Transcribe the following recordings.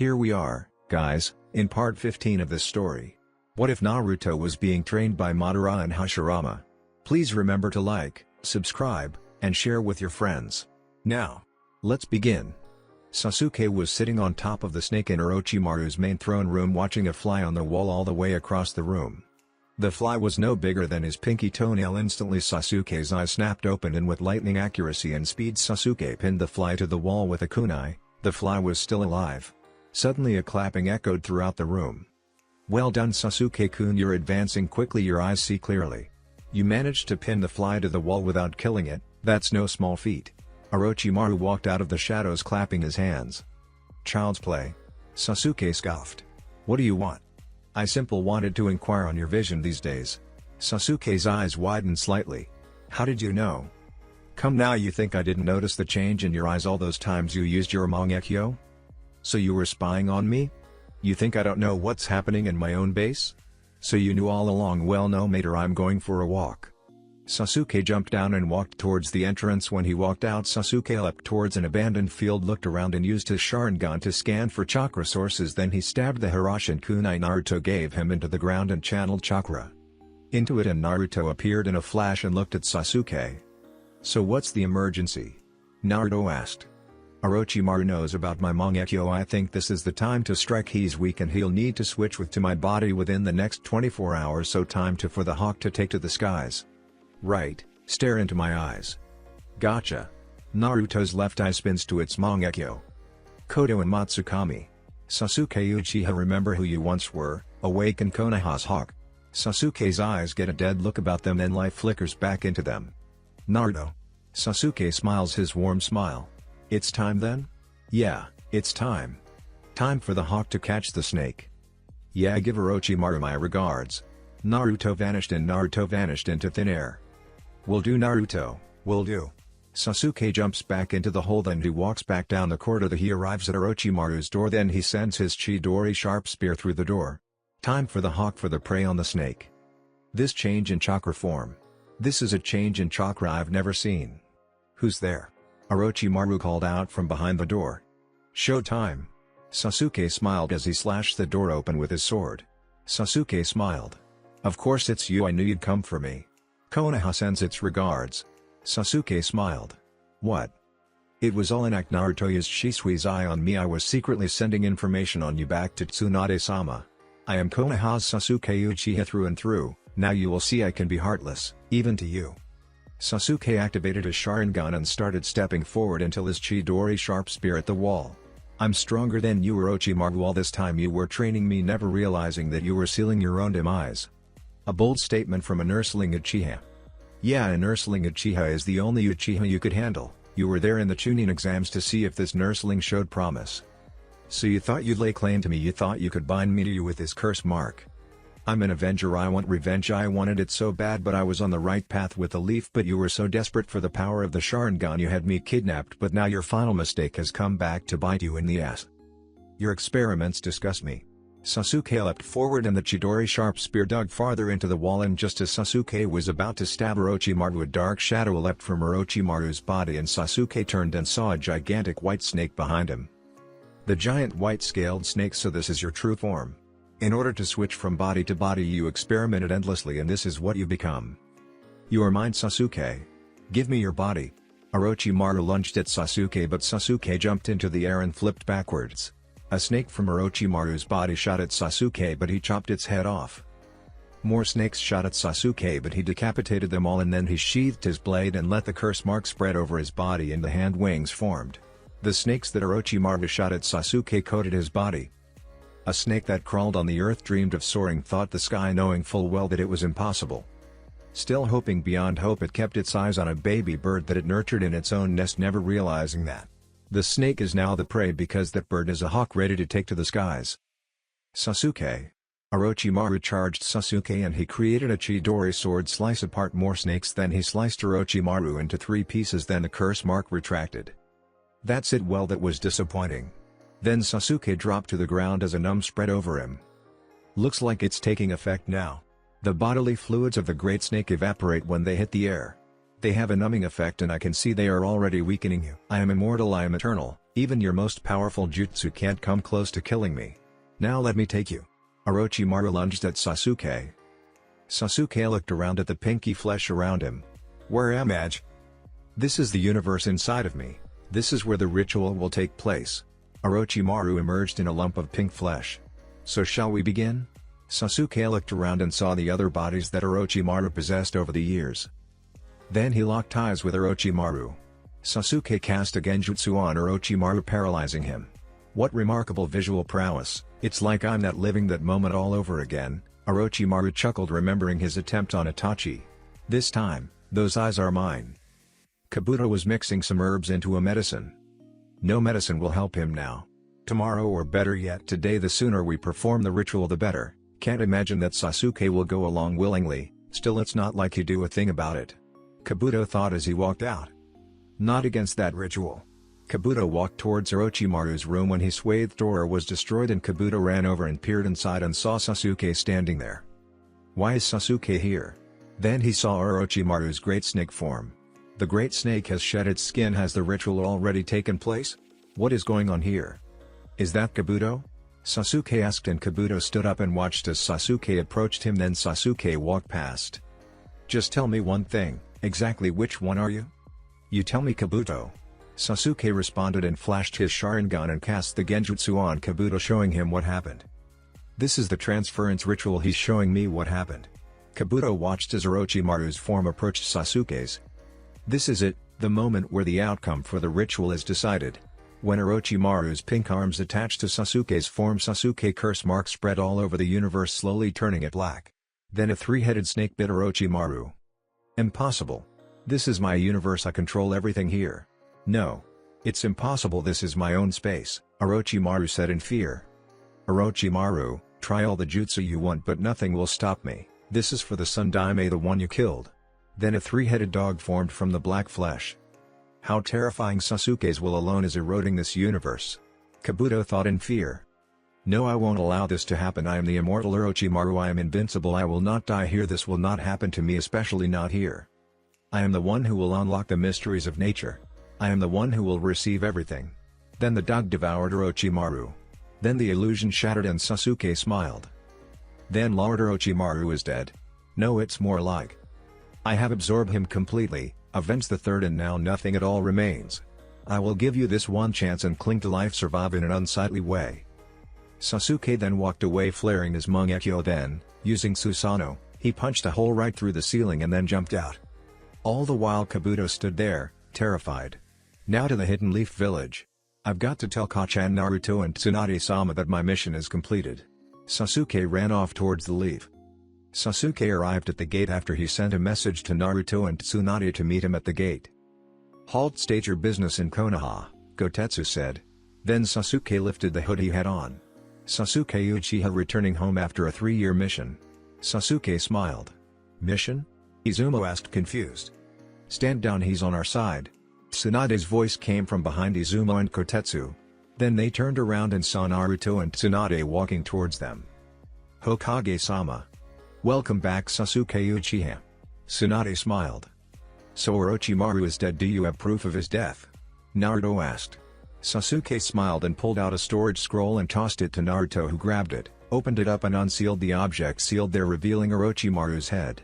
Here we are, guys, in part 15 of this story. What if Naruto was being trained by Madara and Hashirama? Please remember to like, subscribe, and share with your friends. Now, let's begin. Sasuke was sitting on top of the snake in Orochimaru's main throne room watching a fly on the wall all the way across the room. The fly was no bigger than his pinky toenail. Instantly Sasuke's eyes snapped open and with lightning accuracy and speed Sasuke pinned the fly to the wall with a kunai. The fly was still alive. Suddenly a clapping echoed throughout the room. Well done Sasuke-kun, you're advancing quickly, your eyes see clearly. You managed to pin the fly to the wall without killing it, that's no small feat. Orochimaru walked out of the shadows clapping his hands. Child's play. Sasuke scoffed. What do you want? I simply wanted to inquire on your vision these days. Sasuke's eyes widened slightly. How did you know? Come now, you think I didn't notice the change in your eyes all those times you used your Mangekyo? So you were spying on me? You think I don't know what's happening in my own base? So you knew all along. Well no matter, I'm going for a walk. Sasuke jumped down and walked towards the entrance. When he walked out, Sasuke leapt towards an abandoned field, looked around and used his Sharingan to scan for chakra sources. Then he stabbed the Hiroshin kunai Naruto gave him into the ground and channeled chakra into it, and Naruto appeared in a flash and looked at Sasuke. So what's the emergency? Naruto asked. Orochimaru knows about my Mangekyo. I think this is the time to strike. He's weak and he'll need to switch to my body within the next 24 hours, so time for the hawk to take to the skies. Right, stare into my eyes. Gotcha. Naruto's left eye spins to its Mangekyo. Kodo and Matsukami. Sasuke Uchiha, remember who you once were, awaken Konoha's hawk. Sasuke's eyes get a dead look about them, then life flickers back into them. Naruto. Sasuke smiles his warm smile. It's time then? Yeah, it's time. Time for the hawk to catch the snake. Yeah, give Orochimaru my regards. Naruto vanished into thin air. Will do Naruto, will do. Sasuke jumps back into the hole, then he walks back down the corridor. He arrives at Orochimaru's door, then he sends his Chidori sharp spear through the door. Time for the hawk for the prey on the snake. This change in chakra form. This is a change in chakra I've never seen. Who's there? Orochimaru called out from behind the door. Showtime. Sasuke smiled as he slashed the door open with his sword. Sasuke smiled. Of course it's you, I knew you'd come for me. Konoha sends its regards. Sasuke smiled. What? It was all an act. Naruto used Shisui's eye on me. I was secretly sending information on you back to Tsunade-sama. I am Konoha's Sasuke Uchiha through and through. Now you will see I can be heartless, even to you. Sasuke activated his Sharingan and started stepping forward until his Chidori sharp spear at the wall. I'm stronger than you, Orochimaru. All this time you were training me, never realizing that you were sealing your own demise. A bold statement from a nursling Uchiha. Yeah, a nursling Uchiha is the only Uchiha you could handle. You were there in the Chunin exams to see if this nursling showed promise. So you thought you'd lay claim to me, you thought you could bind me to you with this curse mark. I'm an avenger, I want revenge, I wanted it so bad, but I was on the right path with the leaf, but you were so desperate for the power of the Sharingan you had me kidnapped, but now your final mistake has come back to bite you in the ass. Your experiments disgust me. Sasuke leapt forward and the Chidori sharp spear dug farther into the wall, and just as Sasuke was about to stab Orochimaru, a dark shadow leapt from Orochimaru's body and Sasuke turned and saw a gigantic white snake behind him. The giant white-scaled snake. So this is your true form. In order to switch from body to body you experimented endlessly, and this is what you become. You are mine, Sasuke. Give me your body. Orochimaru lunged at Sasuke, but Sasuke jumped into the air and flipped backwards. A snake from Orochimaru's body shot at Sasuke, but he chopped its head off. More snakes shot at Sasuke, but he decapitated them all, and then he sheathed his blade and let the curse mark spread over his body and the hand wings formed. The snakes that Orochimaru shot at Sasuke coated his body. A snake that crawled on the earth dreamed of soaring, thought the sky, knowing full well that it was impossible. Still hoping beyond hope, it kept its eyes on a baby bird that it nurtured in its own nest, never realizing that the snake is now the prey, because that bird is a hawk ready to take to the skies. Sasuke. Orochimaru charged Sasuke and he created a Chidori sword, slice apart more snakes, then he sliced Orochimaru into 3 pieces, then the curse mark retracted. That's it. Well, that was disappointing. Then Sasuke dropped to the ground as a numb spread over him. Looks like it's taking effect now. The bodily fluids of the great snake evaporate when they hit the air. They have a numbing effect and I can see they are already weakening you. I am immortal, I am eternal, even your most powerful jutsu can't come close to killing me. Now let me take you. Orochimaru lunged at Sasuke. Sasuke looked around at the pinky flesh around him. Where am I? This is the universe inside of me. This is where the ritual will take place. Orochimaru emerged in a lump of pink flesh. So shall we begin? Sasuke looked around and saw the other bodies that Orochimaru possessed over the years. Then he locked eyes with Orochimaru. Sasuke cast a genjutsu on Orochimaru, paralyzing him. What remarkable visual prowess, it's like I'm not living that moment all over again, Orochimaru chuckled, remembering his attempt on Itachi. This time, those eyes are mine. Kabuto was mixing some herbs into a medicine. No medicine will help him now. Tomorrow, or better yet today, the sooner we perform the ritual the better. Can't imagine that Sasuke will go along willingly, still it's not like he'd do a thing about it. Kabuto thought as he walked out. Not against that ritual. Kabuto walked towards Orochimaru's room when his swathed door was destroyed and Kabuto ran over and peered inside and saw Sasuke standing there. Why is Sasuke here? Then he saw Orochimaru's great snake form. The great snake has shed its skin. Has the ritual already taken place? What is going on here? Is that Kabuto? Sasuke asked, and Kabuto stood up and watched as Sasuke approached him. Then Sasuke walked past. Just tell me one thing, exactly which one are you? You tell me, Kabuto. Sasuke responded and flashed his Sharingan and cast the genjutsu on Kabuto, showing him what happened. This is the transference ritual. He's showing me what happened. Kabuto watched as Orochimaru's form approached Sasuke's. This is it, the moment where the outcome for the ritual is decided. When Orochimaru's pink arms attached to Sasuke's form, Sasuke curse marks spread all over the universe, slowly turning it black. Then a three-headed snake bit Orochimaru. Impossible. This is my universe, I control everything here. No. It's impossible, this is my own space, Orochimaru said in fear. Orochimaru, try all the jutsu you want but nothing will stop me, this is for the Sun Daime, the one you killed. Then a three-headed dog formed from the black flesh. How terrifying, Sasuke's will alone is eroding this universe. Kabuto thought in fear. No, I won't allow this to happen. I am the immortal Orochimaru, I am invincible, I will not die here, this will not happen to me, especially not here. I am the one who will unlock the mysteries of nature. I am the one who will receive everything. Then the dog devoured Orochimaru. Then the illusion shattered and Sasuke smiled. Then Lord Orochimaru is dead. No, it's more like I have absorbed him completely, events the third, and now nothing at all remains. I will give you this one chance and cling to life, survive in an unsightly way. Sasuke then walked away, flaring his Mangekyo. Then, using Susanoo, he punched a hole right through the ceiling and then jumped out. All the while Kabuto stood there, terrified. Now to the Hidden Leaf Village. I've got to tell Kacchan, Naruto and Tsunade-sama that my mission is completed. Sasuke ran off towards the leaf. Sasuke arrived at the gate after he sent a message to Naruto and Tsunade to meet him at the gate. Halt, state your business in Konoha, Gotetsu said. Then Sasuke lifted the hood he had on. Sasuke Uchiha returning home after a 3-year mission. Sasuke smiled. Mission? Izumo asked, confused. Stand down, he's on our side. Tsunade's voice came from behind Izumo and Kotetsu. Then they turned around and saw Naruto and Tsunade walking towards them. Hokage-sama. Welcome back, Sasuke Uchiha. Tsunade smiled. So Orochimaru is dead, do you have proof of his death? Naruto asked. Sasuke smiled and pulled out a storage scroll and tossed it to Naruto, who grabbed it, opened it up and unsealed the object sealed there, revealing Orochimaru's head.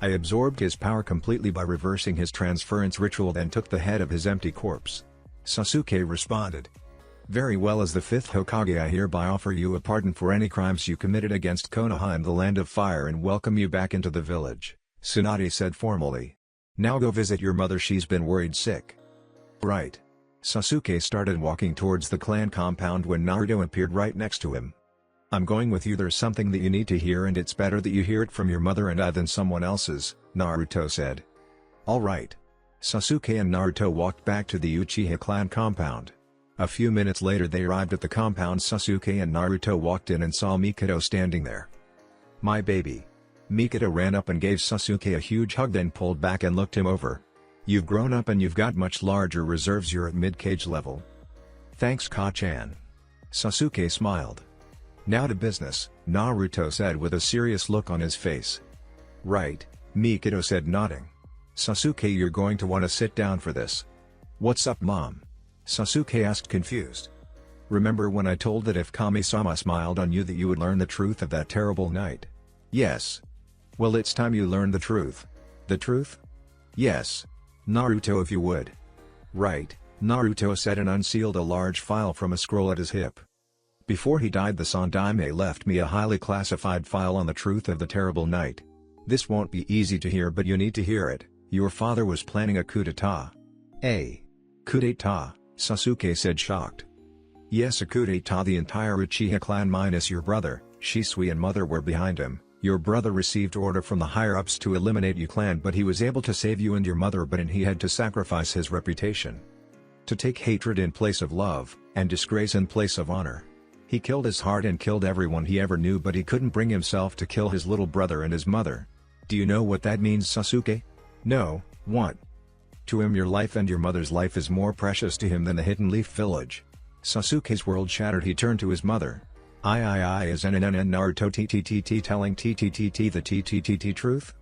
I absorbed his power completely by reversing his transference ritual, then took the head of his empty corpse. Sasuke responded. Very well, as the 5th Hokage, I hereby offer you a pardon for any crimes you committed against Konoha and the Land of Fire and welcome you back into the village, Tsunade said formally. Now go visit your mother, she's been worried sick. Right. Sasuke started walking towards the clan compound when Naruto appeared right next to him. I'm going with you, there's something that you need to hear and it's better that you hear it from your mother and I than someone else's, Naruto said. Alright. Sasuke and Naruto walked back to the Uchiha clan compound. A few minutes later they arrived at the compound. Sasuke and Naruto walked in and saw Mikado standing there. My baby. Mikado ran up and gave Sasuke a huge hug, then pulled back and looked him over. You've grown up and you've got much larger reserves, you're at mid-cage level. Thanks, Kacchan. Sasuke smiled. Now to business, Naruto said with a serious look on his face. Right, Mikado said, nodding. Sasuke, you're going to want to sit down for this. What's up, Mom? Sasuke asked, confused. Remember when I told that if Kami-sama smiled on you that you would learn the truth of that terrible night? Yes. Well, it's time you learned the truth. The truth? Yes. Naruto, if you would. Right, Naruto said and unsealed a large file from a scroll at his hip. Before he died, the Sandaime left me a highly classified file on the truth of the terrible night. This won't be easy to hear, but you need to hear it. Your father was planning a coup d'etat. A coup d'etat? Sasuke said, shocked. Yes, a coup d'etat. The entire Uchiha clan minus your brother, Shisui, and mother were behind him. Your brother received order from the higher-ups to eliminate you clan, but he was able to save you and your mother, but he had to sacrifice his reputation. To take hatred in place of love, and disgrace in place of honor. He killed his heart and killed everyone he ever knew, but he couldn't bring himself to kill his little brother and his mother. Do you know what that means, Sasuke? No, what? To him your life and your mother's life is more precious to him than the Hidden Leaf Village. Sasuke's world shattered. He turned to his mother. Is NNN Naruto TTTT telling TTTT the TTTT truth?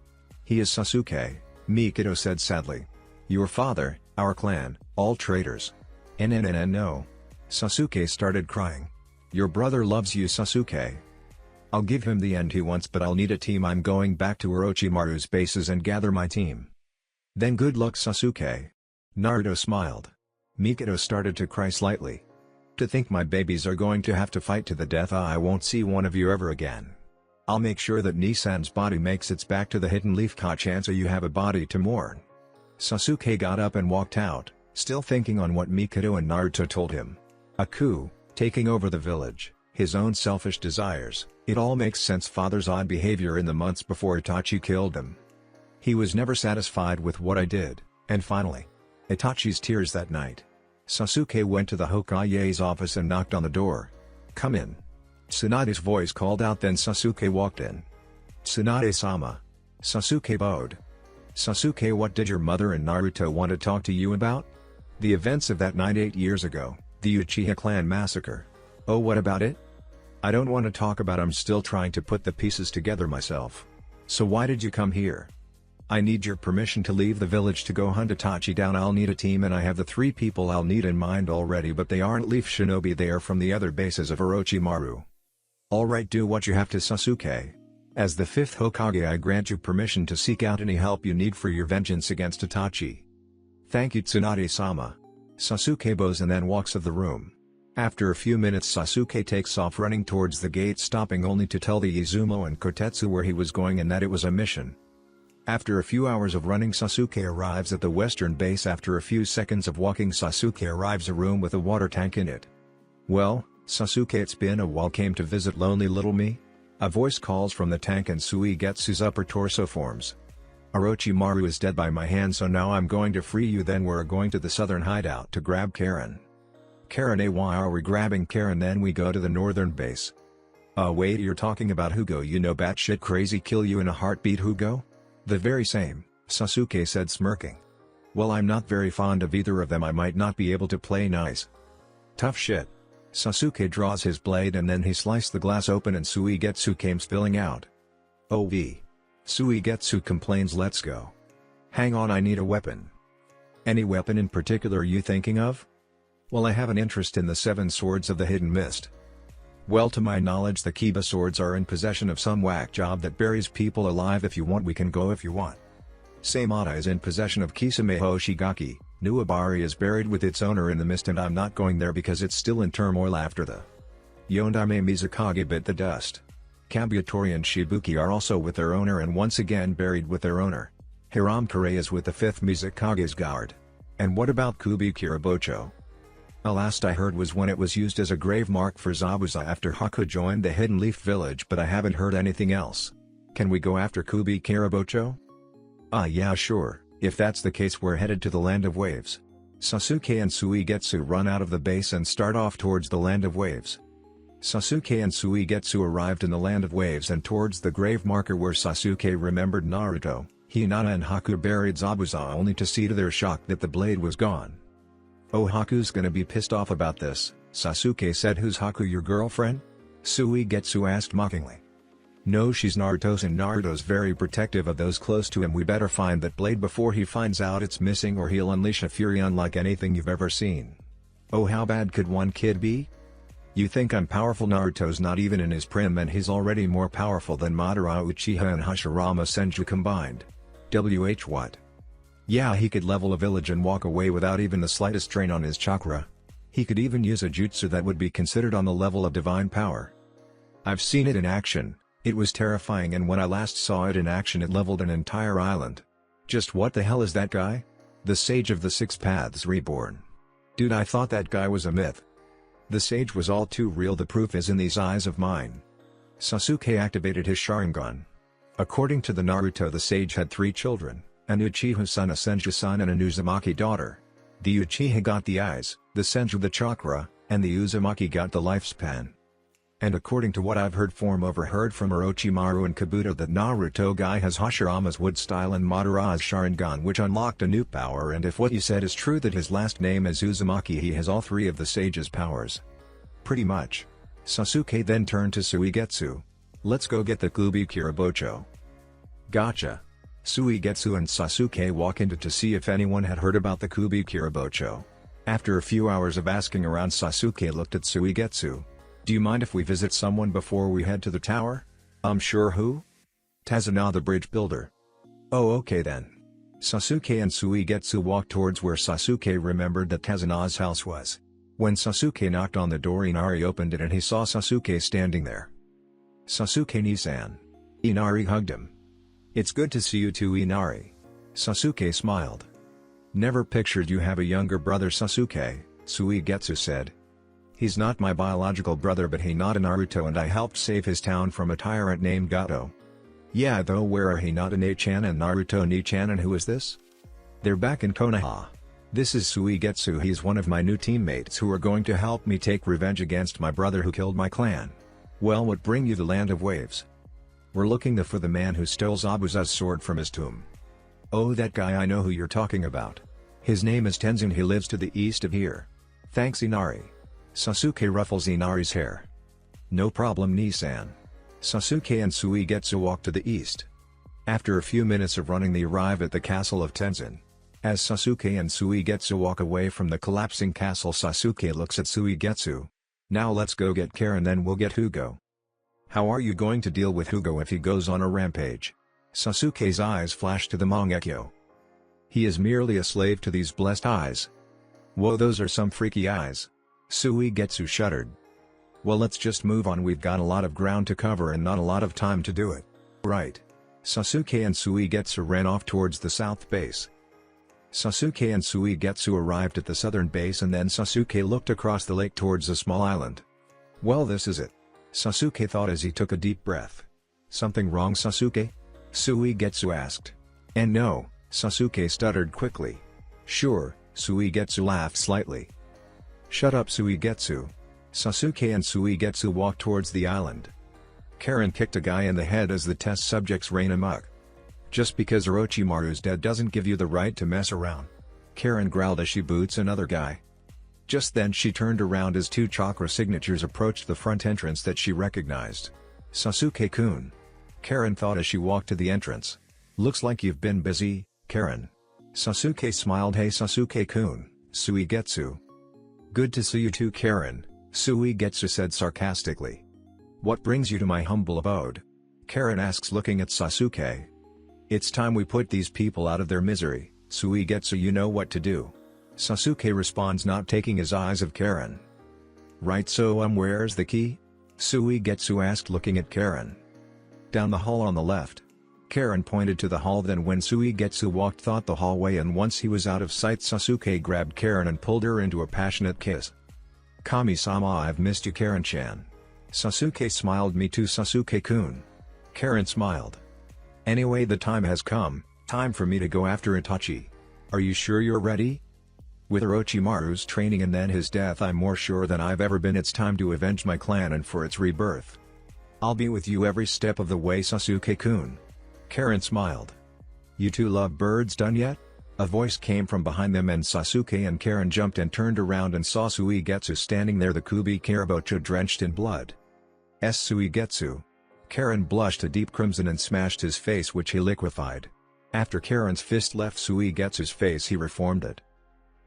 He is Sasuke, Mikado said sadly. Your father, our clan, all traitors. NNN no. Sasuke started crying. Your brother loves you, Sasuke. I'll give him the end he wants, but I'll need a team. I'm going back to Orochimaru's bases and gather my team. Then good luck, Sasuke. Naruto smiled. Mikado started to cry slightly. To think my babies are going to have to fight to the death. I won't see one of you ever again. I'll make sure that Nisan's body makes its back to the Hidden Leaf Kachan so you have a body to mourn. Sasuke got up and walked out, still thinking on what Mikado and Naruto told him. A coup, taking over the village, his own selfish desires, it all makes sense. Father's odd behavior in the months before Itachi killed him. He was never satisfied with what I did, and finally. Itachi's tears that night. Sasuke went to the Hokage's office and knocked on the door. Come in. Tsunade's voice called out, then Sasuke walked in. Tsunade-sama. Sasuke bowed. Sasuke, what did your mother and Naruto want to talk to you about? The events of that night 8 years ago, the Uchiha clan massacre. Oh, what about it? I don't want to talk about. I'm still trying to put the pieces together myself. So why did you come here? I need your permission to leave the village to go hunt Itachi down. I'll need a team and I have the 3 people I'll need in mind already, but they aren't Leaf Shinobi, they are from the other bases of Orochimaru. Alright, do what you have to, Sasuke. As the 5th Hokage, I grant you permission to seek out any help you need for your vengeance against Itachi. Thank you, Tsunade-sama. Sasuke bows and then walks of the room. After a few minutes, Sasuke takes off running towards the gate, stopping only to tell the Izumo and Kotetsu where he was going and that it was a mission. After a few hours of running, Sasuke arrives at the western base. After a few seconds of walking, Sasuke arrives a room with a water tank in it. Well, Sasuke, it's been a while. Came to visit lonely little me? A voice calls from the tank and Suigetsu's upper torso forms. Orochimaru is dead by my hand, so now I'm going to free you. Then we're going to the southern hideout to grab Karin. Karin? Why are we grabbing Karin? Then we go to the northern base. Wait, you're talking about Jūgo, you know, batshit crazy, kill you in a heartbeat Jūgo? The very same, Sasuke said, smirking. Well, I'm not very fond of either of them. I might not be able to play nice. Tough shit. Sasuke draws his blade and then he sliced the glass open and Suigetsu came spilling out. OV. Suigetsu complains, let's go. Hang on, I need a weapon. Any weapon in particular are you thinking of? Well, I have an interest in the 7 swords of the Hidden Mist. Well, to my knowledge the Kiba swords are in possession of some whack job that buries people alive. If you want we can go if you want. Samada is in possession of Kisame Hoshigaki, Nuabari is buried with its owner in the mist and I'm not going there because it's still in turmoil after the Yondame Mizukage bit the dust. Kabutori and Shibuki are also with their owner and once again buried with their owner. Hiramkure is with the 5th Mizukage's guard. And what about Kubi Kirabocho? The last I heard was when it was used as a grave mark for Zabuza after Haku joined the Hidden Leaf Village, but I haven't heard anything else. Can we go after Kubi Kirabocho? Yeah, sure, if that's the case we're headed to the Land of Waves. Sasuke and Suigetsu run out of the base and start off towards the Land of Waves. Sasuke and Suigetsu arrived in the Land of Waves and towards the grave marker where Sasuke remembered Naruto, Hinata and Haku buried Zabuza, only to see to their shock that the blade was gone. Oh, Haku's gonna be pissed off about this, Sasuke said. Who's Haku, your girlfriend? Suigetsu asked mockingly. No, she's Naruto's, and Naruto's very protective of those close to him. We better find that blade before he finds out it's missing, or he'll unleash a fury unlike anything you've ever seen. Oh, how bad could one kid be? You think I'm powerful? Naruto's not even in his prime, and he's already more powerful than Madara, Uchiha and Hashirama Senju combined. What? Yeah, he could level a village and walk away without even the slightest strain on his chakra. He could even use a jutsu that would be considered on the level of divine power. I've seen it in action. It was terrifying, and when I last saw it in action it leveled an entire island. Just what the hell is that guy? The Sage of the Six Paths Reborn. Dude, I thought that guy was a myth. The sage was all too real. The proof is in these eyes of mine. Sasuke activated his Sharingan. According to the Naruto, the sage had 3 children, an Uchiha-son, a Senju-son and an Uzumaki daughter. The Uchiha got the eyes, the Senju the chakra, and the Uzumaki got the lifespan. And according to what I've overheard from Orochimaru and Kabuto, that Naruto guy has Hashirama's wood style and Madara's Sharingan, which unlocked a new power, and if what you said is true, that his last name is Uzumaki, he has all 3 of the sage's powers. Pretty much. Sasuke then turned to Suigetsu. Let's go get the Kubi Kirabocho. Gotcha. Suigetsu and Sasuke walk into to see if anyone had heard about the Kubi Kirabocho. After a few hours of asking around, Sasuke looked at Suigetsu. Do you mind if we visit someone before we head to the tower? Sure. Who? Tazuna, the bridge builder. Oh, okay then. Sasuke and Suigetsu walked towards where Sasuke remembered that Tazuna's house was. When Sasuke knocked on the door, Inari opened it and he saw Sasuke standing there. Sasuke-ni-san. Inari hugged him. It's good to see you too, Inari. Sasuke smiled. Never pictured you have a younger brother, Sasuke, Suigetsu said. He's not my biological brother, but he not a Naruto, and I helped save his town from a tyrant named Gato. Yeah, though where are Hinata-ne-chan and Naruto-ni-chan, and who is this? They're back in Konoha. This is Suigetsu, he's one of my new teammates who are going to help me take revenge against my brother who killed my clan. Well, what bring you the Land of Waves? We're looking for the man who stole Zabuza's sword from his tomb. Oh, that guy, I know who you're talking about. His name is Tenzin, he lives to the east of here. Thanks, Inari. Sasuke ruffles Inari's hair. No problem, Ni-san. Sasuke and Suigetsu walk to the east. After a few minutes of running, they arrive at the castle of Tenzin. As Sasuke and Suigetsu walk away from the collapsing castle, Sasuke looks at Suigetsu. Now let's go get Karin, then we'll get Jūgo. How are you going to deal with Jūgo if he goes on a rampage? Sasuke's eyes flash to the Mangekyo. He is merely a slave to these blessed eyes. Whoa, those are some freaky eyes. Suigetsu shuddered. Well, let's just move on, we've got a lot of ground to cover and not a lot of time to do it. Right. Sasuke and Suigetsu ran off towards the south base. Sasuke and Suigetsu arrived at the southern base, and then Sasuke looked across the lake towards a small island. Well, this is it. Sasuke thought as he took a deep breath. Something wrong, Sasuke? Suigetsu asked. And no, Sasuke stuttered quickly. Sure, Suigetsu laughed slightly. Shut up, Suigetsu. Sasuke and Suigetsu walked towards the island. Karin kicked a guy in the head as the test subjects ran amok. Just because Orochimaru's dead doesn't give you the right to mess around. Karin growled as she boots another guy. Just then she turned around as 2 chakra signatures approached the front entrance that she recognized. Sasuke-kun. Karin thought as she walked to the entrance. Looks like you've been busy, Karin. Sasuke smiled. Hey Sasuke-kun, Suigetsu. Good to see you too, Karin, Suigetsu said sarcastically. What brings you to my humble abode? Karin asks, looking at Sasuke. It's time we put these people out of their misery, Suigetsu, you know what to do. Sasuke responds, not taking his eyes of Karin. Right, so where's the key? Suigetsu asked, looking at Karin. Down the hall on the left. Karin pointed to the hall. Then when Suigetsu walked thought the hallway, and once he was out of sight, Sasuke grabbed Karin and pulled her into a passionate kiss. Kami-sama, I've missed you, Karin-chan. Sasuke smiled. Me too, Sasuke-kun. Karin smiled. Anyway, the time has come, time for me to go after Itachi. Are you sure you're ready? With Orochimaru's training and then his death, I'm more sure than I've ever been. It's time to avenge my clan and for its rebirth. I'll be with you every step of the way, Sasuke-kun. Karin smiled. You two love birds done yet? A voice came from behind them, and Sasuke and Karin jumped and turned around and saw Suigetsu standing there, the Kubi Kirabocho drenched in blood. Suigetsu. Karin blushed a deep crimson and smashed his face, which he liquefied. After Karin's fist left Suigetsu's face, he reformed it.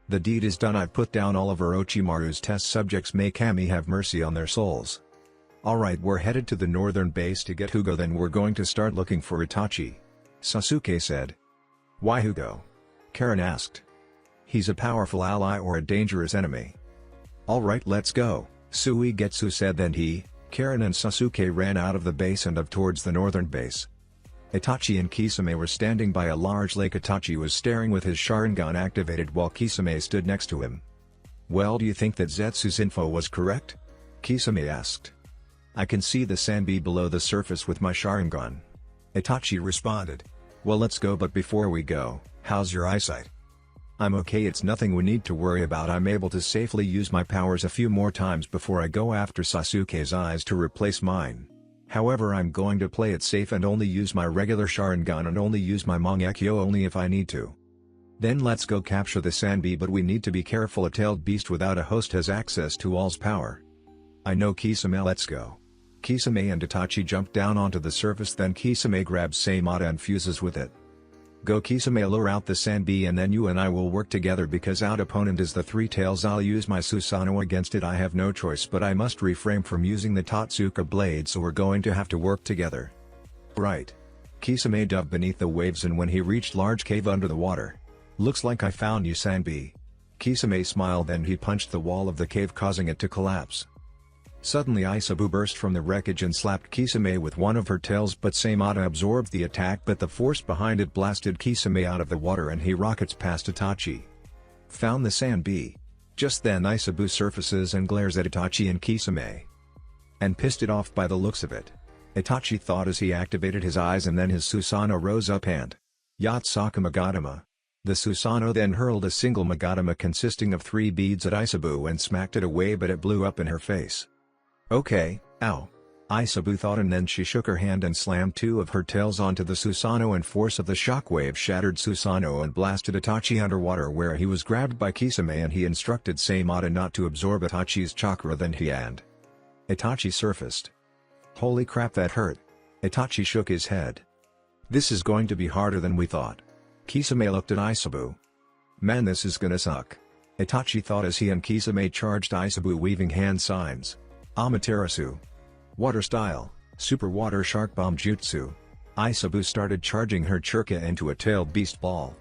The deed is done. I've put down all of Orochimaru's test subjects. May Kami have mercy on their souls. Alright, we're headed to the northern base to get Jūgo, then we're going to start looking for Itachi. Sasuke said. Why Jūgo? Karin asked. He's a powerful ally or a dangerous enemy. Alright, let's go, Suigetsu said. Then he, Karin and Sasuke ran out of the base and up towards the northern base. Itachi and Kisame were standing by a large lake. Itachi was staring with his Sharingan activated while Kisame stood next to him. Well, do you think that Zetsu's info was correct? Kisame asked. I can see the Sanbi below the surface with my Sharingan. Itachi responded. Well, let's go, but before we go, how's your eyesight? I'm okay, it's nothing we need to worry about. I'm able to safely use my powers a few more times before I go after Sasuke's eyes to replace mine. However, I'm going to play it safe and only use my regular Sharingan and only use my Mangekyo only if I need to. Then let's go capture the Sanbi, but we need to be careful. A tailed beast without a host has access to all's power. I know, Kisame, let's go. Kisame and Itachi jump down onto the surface, then Kisame grabs Saimata and fuses with it. Go Kisame, lure out the Sanbi and then you and I will work together because our opponent is the Three Tails. I'll use my Susanoo against it. I have no choice, but I must refrain from using the Totsuka blade, so we're going to have to work together. Right. Kisame dove beneath the waves, and when he reached large cave under the water. Looks like I found you, Sanbi. Kisame smiled, then he punched the wall of the cave, causing it to collapse. Suddenly Aisabu burst from the wreckage and slapped Kisame with one of her tails, but Saimata absorbed the attack, but the force behind it blasted Kisame out of the water and he rockets past Itachi. Found the Sanbi. Just then Aisabu surfaces and glares at Itachi and Kisame. And pissed it off by the looks of it. Itachi thought as he activated his eyes, and then his Susanoo rose up and Yatsaka Magatama. The Susanoo then hurled a single Magatama consisting of 3 beads at Aisabu and smacked it away, but it blew up in her face. Okay, ow. Aisabu thought, and then she shook her hand and slammed 2 of her tails onto the Susanoo, and force of the shockwave shattered Susanoo and blasted Itachi underwater, where he was grabbed by Kisame, and he instructed Saimata not to absorb Itachi's chakra. Then he and Itachi surfaced. Holy crap, that hurt. Itachi shook his head. This is going to be harder than we thought. Kisame looked at Aisabu. Man, this is gonna suck. Itachi thought as he and Kisame charged Aisabu, weaving hand signs. Amaterasu. Water style, super water shark bomb jutsu. Aisabu started charging her churka into a tailed beast ball.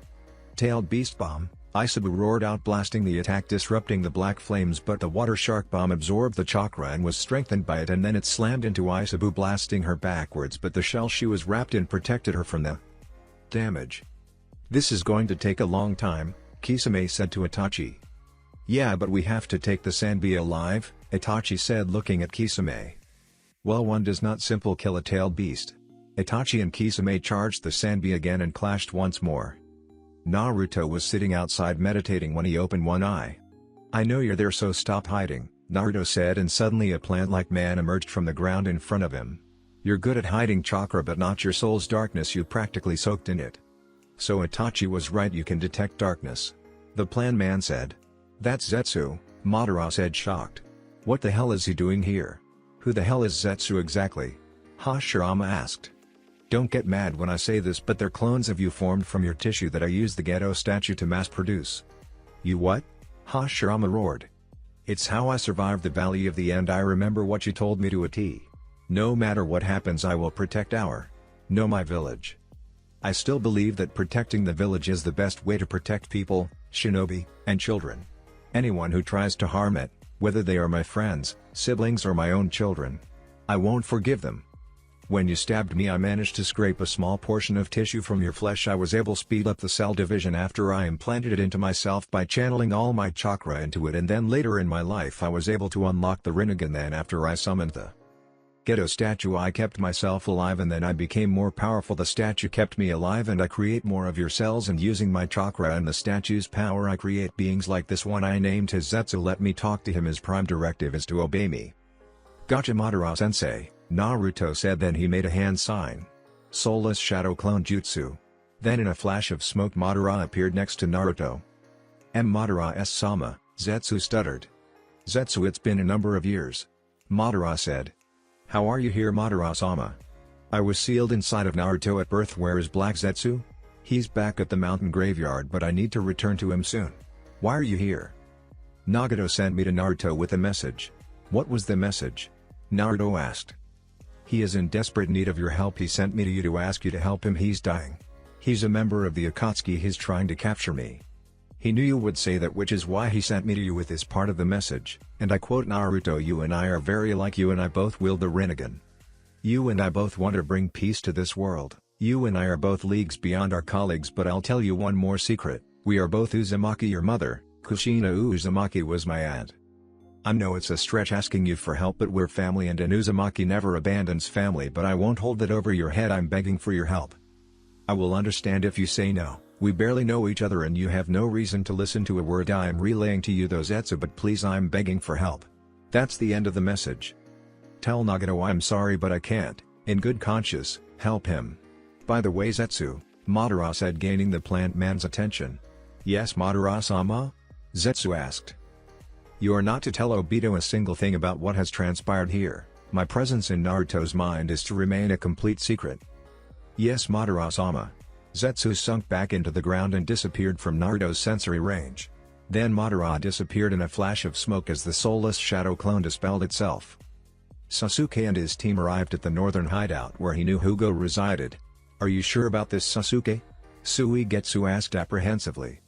Tailed beast bomb, Aisabu roared out, blasting the attack, disrupting the black flames, but the water shark bomb absorbed the chakra and was strengthened by it, and then it slammed into Aisabu, blasting her backwards, but the shell she was wrapped in protected her from the damage. This is going to take a long time, Kisame said to Itachi. Yeah, but we have to take the Sanbi alive, Itachi said, looking at Kisame. Well, one does not simply kill a tailed beast. Itachi and Kisame charged the Sanbi again and clashed once more. Naruto was sitting outside meditating when he opened one eye. I know you're there, so stop hiding, Naruto said, and suddenly a plant-like man emerged from the ground in front of him. You're good at hiding chakra, but not your soul's darkness, you practically soaked in it. So Itachi was right, you can detect darkness. The plant man said. That's Zetsu, Madara said, shocked. What the hell is he doing here? Who the hell is Zetsu exactly? Hashirama asked. Don't get mad when I say this, but they're clones of you formed from your tissue that I used the ghetto statue to mass produce. You what? Hashirama roared. It's how I survived the Valley of the End. I remember what you told me to a T. No matter what happens, I will protect my village. I still believe that protecting the village is the best way to protect people, shinobi, and children. Anyone who tries to harm it, whether they are my friends, siblings, or my own children, I won't forgive them. When you stabbed me, I managed to scrape a small portion of tissue from your flesh. I was able to speed up the cell division after I implanted it into myself by channeling all my chakra into it, and then later in my life I was able to unlock the Rinnegan. Then after I summoned the ghetto statue, I kept myself alive, and then I became more powerful. The statue kept me alive, and I create more of your cells, and using my chakra and the statue's power I create beings like this one. I named his Zetsu. Let me talk to him. His prime directive is to obey me. Gotcha, Madara-sensei, Naruto said. Then he made a hand sign. Soulless shadow clone jutsu. Then in a flash of smoke Madara appeared next to Naruto. Madara-sama, Zetsu stuttered. Zetsu, it's been a number of years. Madara said. How are you here, Madara-sama? I was sealed inside of Naruto at birth. Where is Black Zetsu? He's back at the mountain graveyard, but I need to return to him soon. Why are you here? Nagato sent me to Naruto with a message. What was the message? Naruto asked. He is in desperate need of your help. He sent me to you to ask you to help him. He's dying. He's a member of the Akatsuki. He's trying to capture me. He knew you would say that, which is why he sent me to you with this part of the message, and I quote Naruto, you and I are very alike. You and I both wield the Rinnegan. You and I both want to bring peace to this world. You and I are both leagues beyond our colleagues, but I'll tell you one more secret. We are both Uzumaki. Your mother, Kushina Uzumaki, was my aunt. I know it's a stretch asking you for help, but we're family and an Uzumaki never abandons family, but I won't hold it over your head. I'm begging for your help. I will understand if you say no. We barely know each other and you have no reason to listen to a word I'm relaying to you, though, Zetsu, but please, I'm begging for help. That's the end of the message. Tell Nagato I'm sorry, but I can't, in good conscience, help him. By the way, Zetsu, Madara said, gaining the plant man's attention. Yes, Madara-sama? Zetsu asked. You are not to tell Obito a single thing about what has transpired here. My presence in Naruto's mind is to remain a complete secret. Yes, Madara-sama. Zetsu sunk back into the ground and disappeared from Naruto's sensory range. Then Madara disappeared in a flash of smoke as the soulless shadow clone dispelled itself. Sasuke and his team arrived at the northern hideout where he knew Jūgo resided. Are you sure about this, Sasuke? Suigetsu asked apprehensively.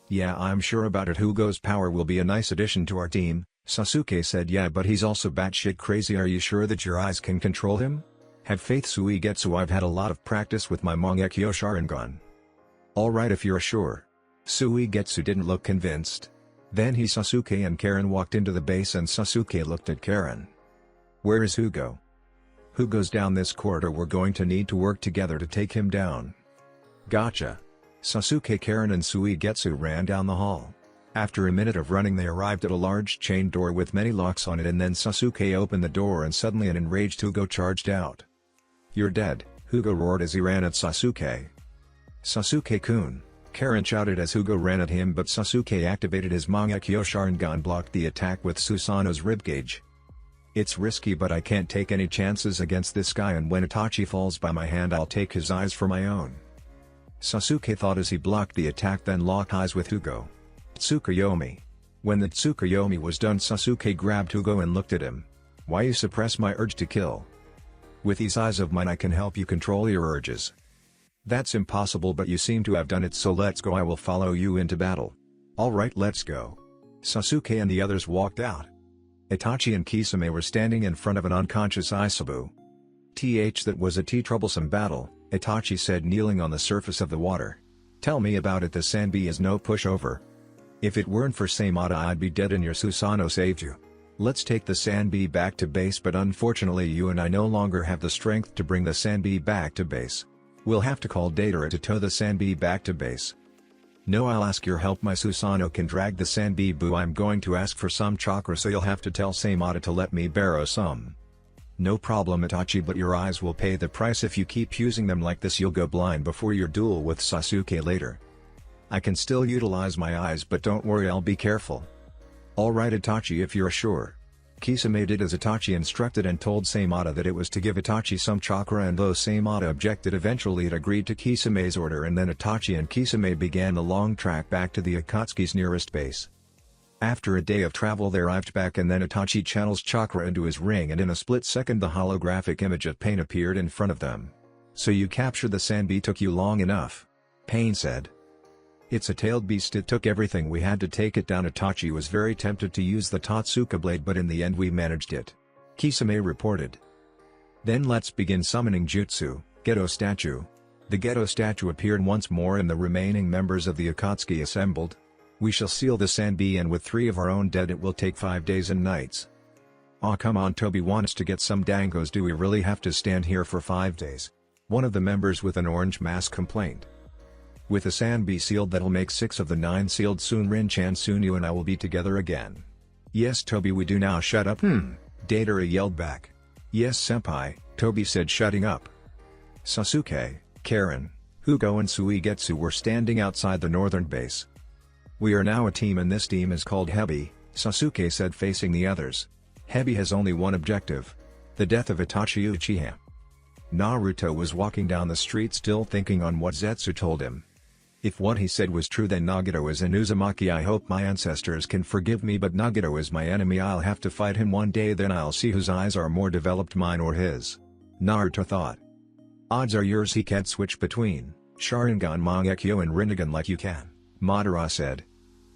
Yeah, I'm sure about it. Jūgo's power will be a nice addition to our team, Sasuke said. Yeah, but he's also batshit crazy. Are you sure that your eyes can control him? Have faith, Suigetsu. I've had a lot of practice with my Mangekyo Sharingan. Alright, if you're sure. Suigetsu didn't look convinced. Then Sasuke and Karin walked into the base and Sasuke looked at Karin. Where is Jūgo? Jūgo's down this corridor. We're going to need to work together to take him down. Gotcha. Sasuke, Karin and Suigetsu ran down the hall. After a minute of running they arrived at a large chain door with many locks on it, and then Sasuke opened the door and suddenly an enraged Jūgo charged out. You're dead, Jūgo roared as he ran at Sasuke. Sasuke-kun, Karin shouted as Jūgo ran at him, but Sasuke activated his Mangekyo Sharingan, blocked the attack with Susanoo's ribcage. It's risky, but I can't take any chances against this guy, and when Itachi falls by my hand I'll take his eyes for my own. Sasuke thought as he blocked the attack, then locked eyes with Jūgo. Tsukuyomi. When the Tsukuyomi was done, Sasuke grabbed Jūgo and looked at him. Why you suppress my urge to kill? With these eyes of mine I can help you control your urges. That's impossible, but you seem to have done it, so let's go. I will follow you into battle. Alright, let's go. Sasuke and the others walked out. Itachi and Kisame were standing in front of an unconscious Isabu. That was a troublesome battle, Itachi said, kneeling on the surface of the water. Tell me about it. The Sanbi is no pushover. If it weren't for Saimata I'd be dead, and your Susanoo saved you. Let's take the Sanbi back to base, but unfortunately you and I no longer have the strength to bring the Sanbi back to base. We'll have to call Deidara to tow the Sanbi back to base. No, I'll ask your help. My Susanoo can drag the Sanbi. Boo, I'm going to ask for some chakra, so you'll have to tell Saimata to let me borrow some. No problem, Itachi, but your eyes will pay the price. If you keep using them like this you'll go blind before your duel with Sasuke later. I can still utilize my eyes, but don't worry, I'll be careful. Alright Itachi, if you're sure. Kisame did as Itachi instructed and told Saimata that it was to give Itachi some chakra, and though Saimata objected, eventually it agreed to Kisame's order, and then Itachi and Kisame began the long trek back to the Akatsuki's nearest base. After a day of travel they arrived back, and then Itachi channels chakra into his ring, and in a split second the holographic image of Pain appeared in front of them. So you captured the Sanbi. Took you long enough. Pain said. It's a tailed beast. It took everything we had to take it down. Itachi was very tempted to use the Totsuka blade, but in the end we managed it. Kisame reported. Then let's begin summoning jutsu, Geto statue. The Geto statue appeared once more and the remaining members of the Akatsuki assembled. We shall seal the Sanbi, and with 3 of our own dead it will take 5 days and nights. Aw, come on, Toby wants to get some dangos. Do we really have to stand here for 5 days? One of the members with an orange mask complained. With the Sanbi sealed, that'll make 6 of the 9 sealed soon. Rin-chan, soon you and I will be together again. Yes Toby, we do now. Shut up. Deidara yelled back. Yes senpai, Toby said, shutting up. Sasuke, Karin, Jūgo and Suigetsu were standing outside the northern base. We are now a team, and this team is called Hebi, Sasuke said, facing the others. Hebi has only one objective. The death of Itachi Uchiha. Naruto was walking down the street still thinking on what Zetsu told him. If what he said was true, then Nagato is an Uzumaki. I hope my ancestors can forgive me, but Nagato is my enemy. I'll have to fight him one day, then I'll see whose eyes are more developed, mine or his. Naruto thought. Odds are yours he can't switch between Sharingan, Mangekyo and Rinnegan like you can, Madara said.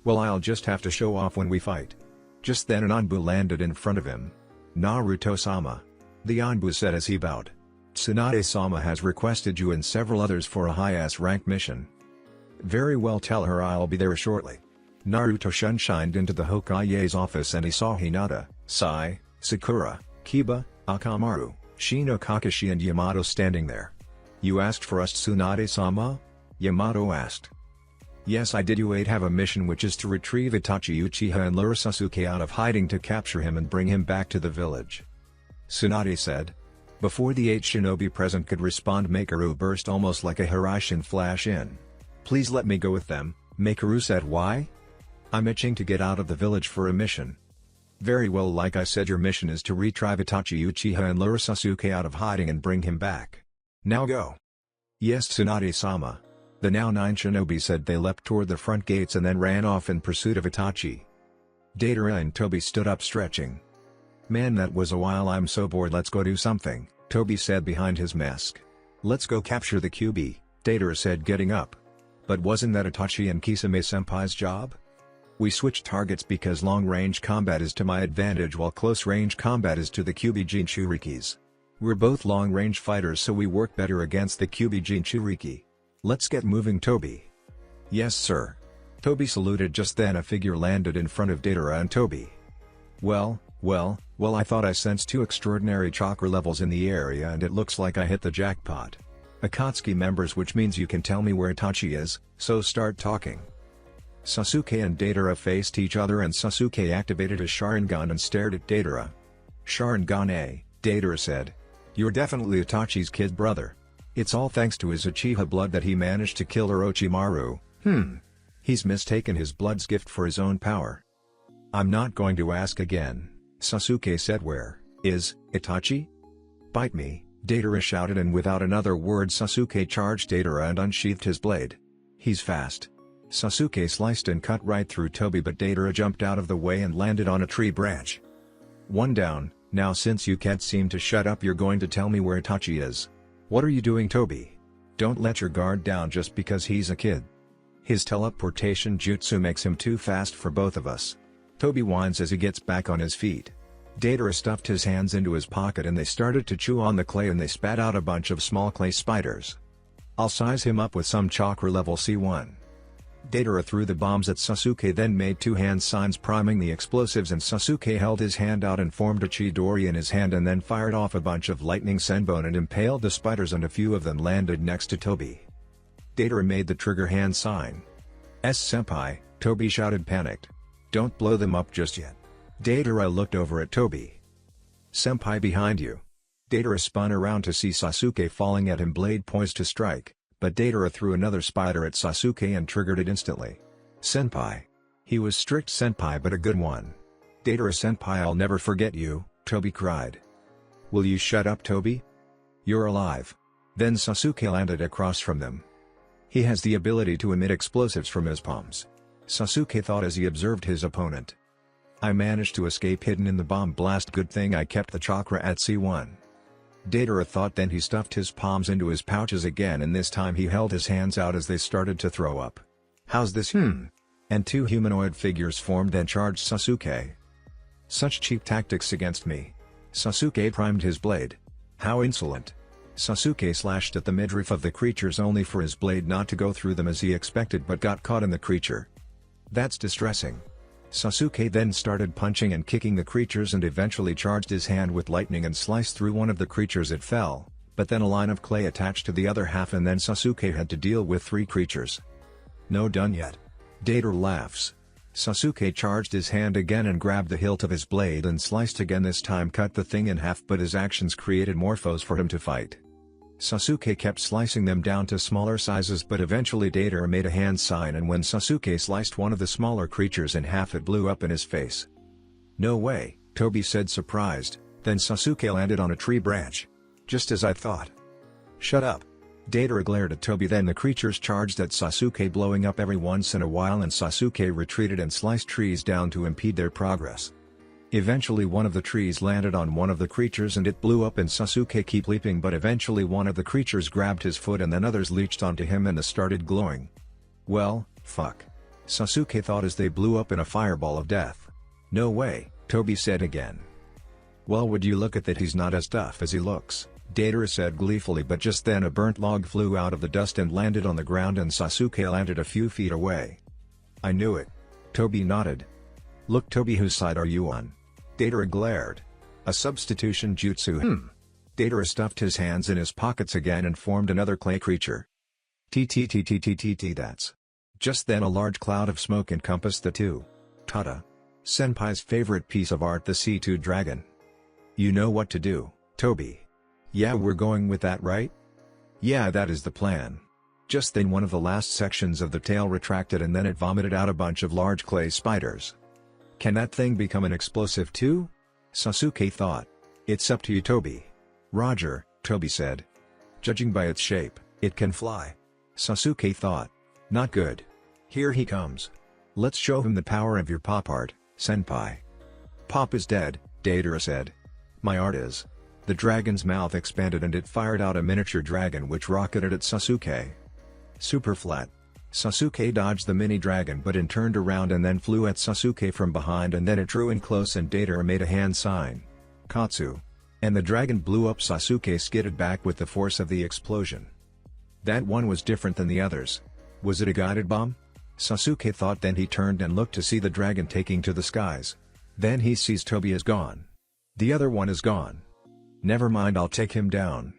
Well, I'll just have to show off when we fight. Just then an Anbu landed in front of him. Naruto-sama. The Anbu said as he bowed. Tsunade-sama has requested you and several others for a high-ass rank mission. Very well, tell her I'll be there shortly. Naruto shunshined into the Hokage's office and he saw Hinata, Sai, Sakura, Kiba, Akamaru, Shino Kakashi and Yamato standing there. You asked for us, Tsunade-sama? Yamato asked. Yes, I did. You 8 have a mission which is to retrieve Itachi Uchiha and lure Sasuke out of hiding to capture him and bring him back to the village. Tsunade said. Before the 8 shinobi present could respond, Makeru burst almost like a Hiraishin flash in. Please let me go with them, Makeru said. Why? I'm itching to get out of the village for a mission. Very well, like I said, your mission is to retrieve Itachi Uchiha and lure Sasuke out of hiding and bring him back. Now go. Yes, Tsunade-sama. The now 9 shinobi said. They leapt toward the front gates and then ran off in pursuit of Itachi. Deidara and Tobi stood up stretching. Man, that was a while. I'm so bored. Let's go do something, Tobi said behind his mask. Let's go capture the Kyuubi, Deidara said getting up. But wasn't that Itachi and Kisame-senpai's job? We switched targets because long-range combat is to my advantage while close-range combat is to the Kyuubi Jinchurikis. We're both long-range fighters, so we work better against the Kyuubi Jinchuriki. Let's get moving, Tobi. Yes, sir. Tobi saluted. Just then a figure landed in front of Deidara and Tobi. Well, I thought I sensed 2 extraordinary chakra levels in the area and it looks like I hit the jackpot. Akatsuki members, which means you can tell me where Itachi is, so start talking. Sasuke and Deidara faced each other and Sasuke activated his Sharingan and stared at Deidara. Sharingan A, Deidara said. You're definitely Itachi's kid brother. It's all thanks to his Uchiha blood that he managed to kill Orochimaru. He's mistaken his blood's gift for his own power. I'm not going to ask again, Sasuke said. Where is Itachi? Bite me, Deidara shouted, and without another word Sasuke charged Deidara and unsheathed his blade. He's fast. Sasuke sliced and cut right through Tobi, but Deidara jumped out of the way and landed on a tree branch. One down. Now since you can't seem to shut up, you're going to tell me where Itachi is. What are you doing, Tobi? Don't let your guard down just because he's a kid. His teleportation jutsu makes him too fast for both of us. Tobi whines as he gets back on his feet. Deidara stuffed his hands into his pocket and they started to chew on the clay and they spat out a bunch of small clay spiders. I'll size him up with some chakra level C1. Deidara threw the bombs at Sasuke, then made 2 hand signs priming the explosives, and Sasuke held his hand out and formed a Chidori in his hand and then fired off a bunch of lightning senbon and impaled the spiders, and a few of them landed next to Tobi. Deidara made the trigger hand sign. Senpai, Tobi shouted panicked. Don't blow them up just yet. Deidara looked over at Tobi. Senpai behind you. Deidara spun around to see Sasuke falling at him, blade poised to strike, but Deidara threw another spider at Sasuke and triggered it instantly. Senpai. He was strict senpai, but a good one. Deidara senpai, I'll never forget you, Tobi cried. Will you shut up, Tobi? You're alive. Then Sasuke landed across from them. He has the ability to emit explosives from his palms. Sasuke thought as he observed his opponent. I managed to escape hidden in the bomb blast. Good thing I kept the chakra at C1. Deidara thought, then he stuffed his palms into his pouches again, and this time he held his hands out as they started to throw up. How's this? And 2 humanoid figures formed and charged Sasuke. Such cheap tactics against me. Sasuke primed his blade. How insolent. Sasuke slashed at the midriff of the creatures only for his blade not to go through them as he expected, but got caught in the creature. That's distressing. Sasuke then started punching and kicking the creatures and eventually charged his hand with lightning and sliced through one of the creatures. It fell, but then a line of clay attached to the other half, and then Sasuke had to deal with 3 creatures. No done yet. Deidara laughs. Sasuke charged his hand again and grabbed the hilt of his blade and sliced again, this time cut the thing in half, but his actions created more foes for him to fight. Sasuke kept slicing them down to smaller sizes, but eventually Deidara made a hand sign, and when Sasuke sliced one of the smaller creatures in half, it blew up in his face. No way, Tobi said surprised, then Sasuke landed on a tree branch. Just as I thought. Shut up. Deidara glared at Toby. Then the creatures charged at Sasuke, blowing up every once in a while, and Sasuke retreated and sliced trees down to impede their progress. Eventually one of the trees landed on one of the creatures and it blew up, and Sasuke kept leaping, but eventually one of the creatures grabbed his foot and then others leached onto him and started glowing. Well, fuck. Sasuke thought as they blew up in a fireball of death. No way, Toby said again. Well, would you look at that, he's not as tough as he looks, Deidara said gleefully, but just then a burnt log flew out of the dust and landed on the ground, and Sasuke landed a few feet away. I knew it. Toby nodded. Look, Toby, whose side are you on? Deidara glared. A substitution jutsu. Deidara stuffed his hands in his pockets again and formed another clay creature. That's. Just then a large cloud of smoke encompassed the two. Tada. Senpai's favorite piece of art, the C2 dragon. You know what to do, Toby. Yeah, we're going with that, right? Yeah, that is the plan. Just then one of the last sections of the tail retracted and then it vomited out a bunch of large clay spiders. Can that thing become an explosive too? Sasuke thought. It's up to you, Toby. Roger, Toby said. Judging by its shape, it can fly. Sasuke thought. Not good. Here he comes. Let's show him the power of your pop art, senpai. Pop is dead, Deidara said. My art is. The dragon's mouth expanded and it fired out a miniature dragon which rocketed at Sasuke. Super flat. Sasuke dodged the mini dragon but it turned around and then flew at Sasuke from behind, and then it drew in close and Deidara made a hand sign. Katsu. And the dragon blew up. Sasuke skidded back with the force of the explosion. That one was different than the others. Was it a guided bomb? Sasuke thought. Then he turned and looked to see the dragon taking to the skies. Then he sees Toby is gone. The other one is gone. Never mind, I'll take him down.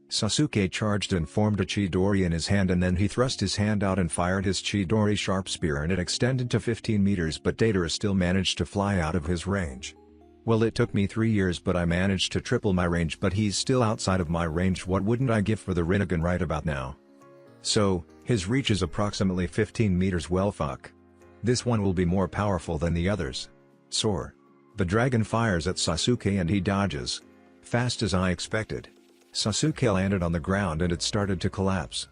Sasuke charged and formed a Chidori in his hand, and then he thrust his hand out and fired his Chidori sharp spear, and it extended to 15 meters, but Deidara still managed to fly out of his range. Well, it took me 3 years but I managed to triple my range, but he's still outside of my range. What wouldn't I give for the Rinnegan right about now? So, his reach is approximately 15 meters. Well, fuck. This one will be more powerful than the others. Soar. The dragon fires at Sasuke and he dodges. Fast as I expected. Sasuke landed on the ground and it started to collapse.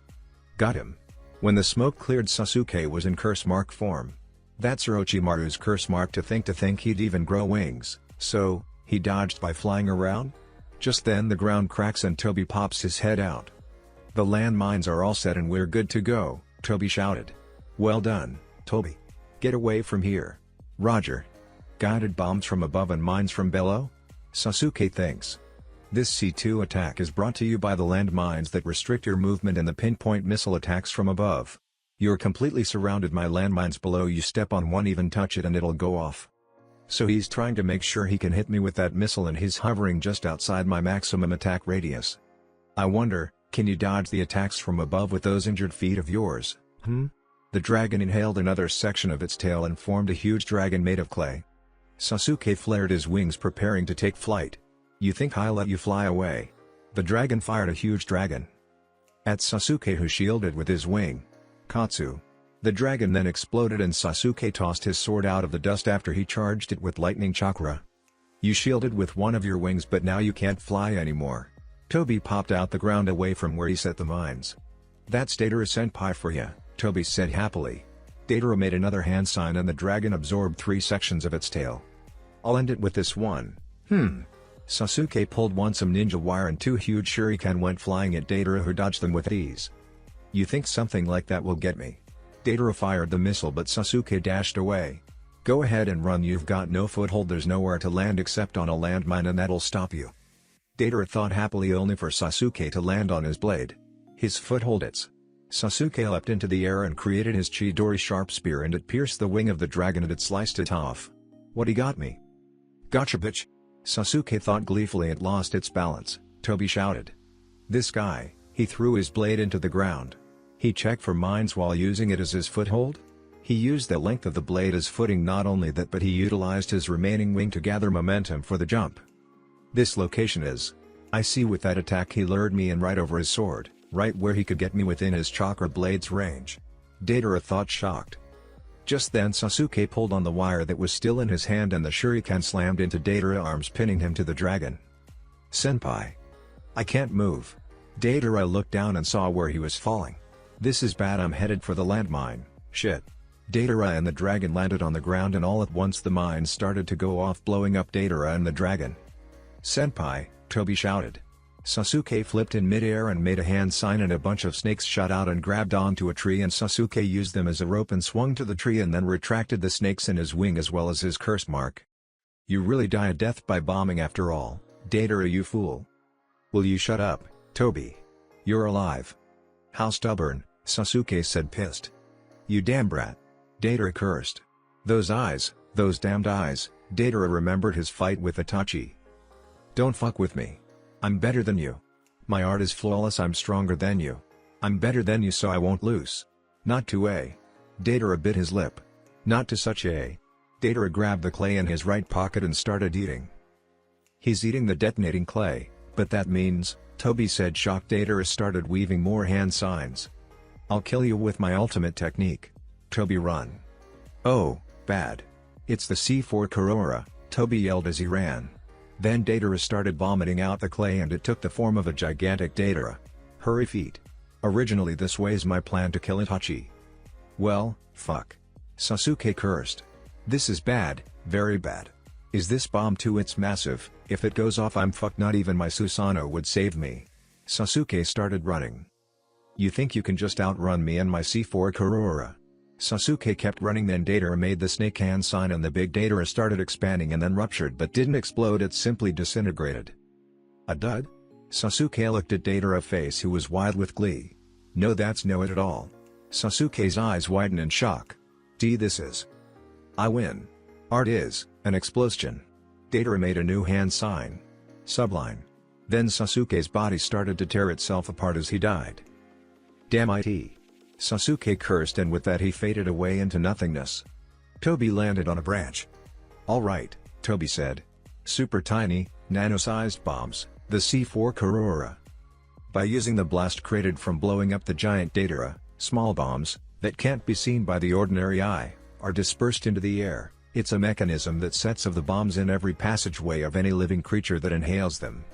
Got him. When the smoke cleared, Sasuke was in curse mark form. That's Orochimaru's curse mark. To think he'd even grow wings, so, he dodged by flying around? Just then the ground cracks and Toby pops his head out. The landmines are all set and we're good to go, Toby shouted. Well done, Toby. Get away from here. Roger. Guided bombs from above and mines from below? Sasuke thinks. This C2 attack is brought to you by the landmines that restrict your movement and the pinpoint missile attacks from above. You're completely surrounded. My landmines below you. Step on one, even touch it and it'll go off. So he's trying to make sure he can hit me with that missile, and he's hovering just outside my maximum attack radius. I wonder, can you dodge the attacks from above with those injured feet of yours? The dragon inhaled another section of its tail and formed a huge dragon made of clay. Sasuke flared his wings, preparing to take flight. You think I'll let you fly away? The dragon fired a huge dragon at Sasuke, who shielded with his wing. Katsu. The dragon then exploded and Sasuke tossed his sword out of the dust after he charged it with lightning chakra. You shielded with one of your wings, but now you can't fly anymore. Toby popped out the ground away from where he set the mines. That's Deidara senpai for ya, Toby said happily. Deidara made another hand sign and the dragon absorbed 3 sections of its tail. I'll end it with this one. Sasuke pulled some ninja wire and 2 huge shuriken went flying at Deidara, who dodged them with ease. You think something like that will get me? Deidara fired the missile but Sasuke dashed away. Go ahead and run, you've got no foothold, there's nowhere to land except on a landmine and that'll stop you. Deidara thought happily, only for Sasuke to land on his blade. His foothold its. Sasuke leapt into the air and created his Chidori sharp spear and it pierced the wing of the dragon and it sliced it off. What, he got me? Gotcha, bitch. Sasuke thought gleefully. It lost its balance, Toby shouted. This guy, he threw his blade into the ground. He checked for mines while using it as his foothold? He used the length of the blade as footing. Not only that, but he utilized his remaining wing to gather momentum for the jump. This location is. I see. With that attack he lured me in right over his sword, right where he could get me within his chakra blade's range. Deidara thought, shocked. Just then Sasuke pulled on the wire that was still in his hand and the shuriken slammed into Deidara's arms, pinning him to the dragon. Senpai. I can't move. Deidara looked down and saw where he was falling. This is bad, I'm headed for the landmine, shit. Deidara and the dragon landed on the ground and all at once the mine started to go off, blowing up Deidara and the dragon. Senpai, Toby shouted. Sasuke flipped in midair and made a hand sign and a bunch of snakes shot out and grabbed onto a tree, and Sasuke used them as a rope and swung to the tree and then retracted the snakes in his wing as well as his curse mark. You really die a death by bombing after all, Deidara, you fool. Will you shut up, Toby? You're alive. How stubborn, Sasuke said, pissed. You damn brat. Deidara cursed. Those eyes, those damned eyes. Deidara remembered his fight with Itachi. Don't fuck with me. I'm better than you. My art is flawless, I'm stronger than you. I'm better than you, so I won't lose. Not to a. Deidara bit his lip. Not to such a. Deidara grabbed the clay in his right pocket and started eating. He's eating the detonating clay, but that means, Toby said, shocked. Deidara started weaving more hand signs. I'll kill you with my ultimate technique. Toby, run. Oh, bad. It's the C4 Kurora, Toby yelled as he ran. Then Deidara started vomiting out the clay and it took the form of a gigantic Deidara. Hurry feet. Originally this was my plan to kill Itachi. Well, fuck. Sasuke cursed. This is bad, very bad. Is this bomb too? It's massive, if it goes off I'm fucked, not even my Susanoo would save me. Sasuke started running. You think you can just outrun me and my C4 Kurora? Sasuke kept running, then Deidara made the snake hand sign and the big Deidara started expanding and then ruptured but didn't explode, it simply disintegrated. A dud? Sasuke looked at Deidara's face, who was wild with glee. No, that's no it at all. Sasuke's eyes widened in shock. This is. I win. Art is, an explosion. Deidara made a new hand sign. Sublime. Then Sasuke's body started to tear itself apart as he died. Damn it. Sasuke cursed, and with that he faded away into nothingness. Toby landed on a branch. Alright, Toby said. Super tiny, nano-sized bombs, the C4 Kurora. By using the blast created from blowing up the giant Deidara, small bombs, that can't be seen by the ordinary eye, are dispersed into the air. It's a mechanism that sets off the bombs in every passageway of any living creature that inhales them.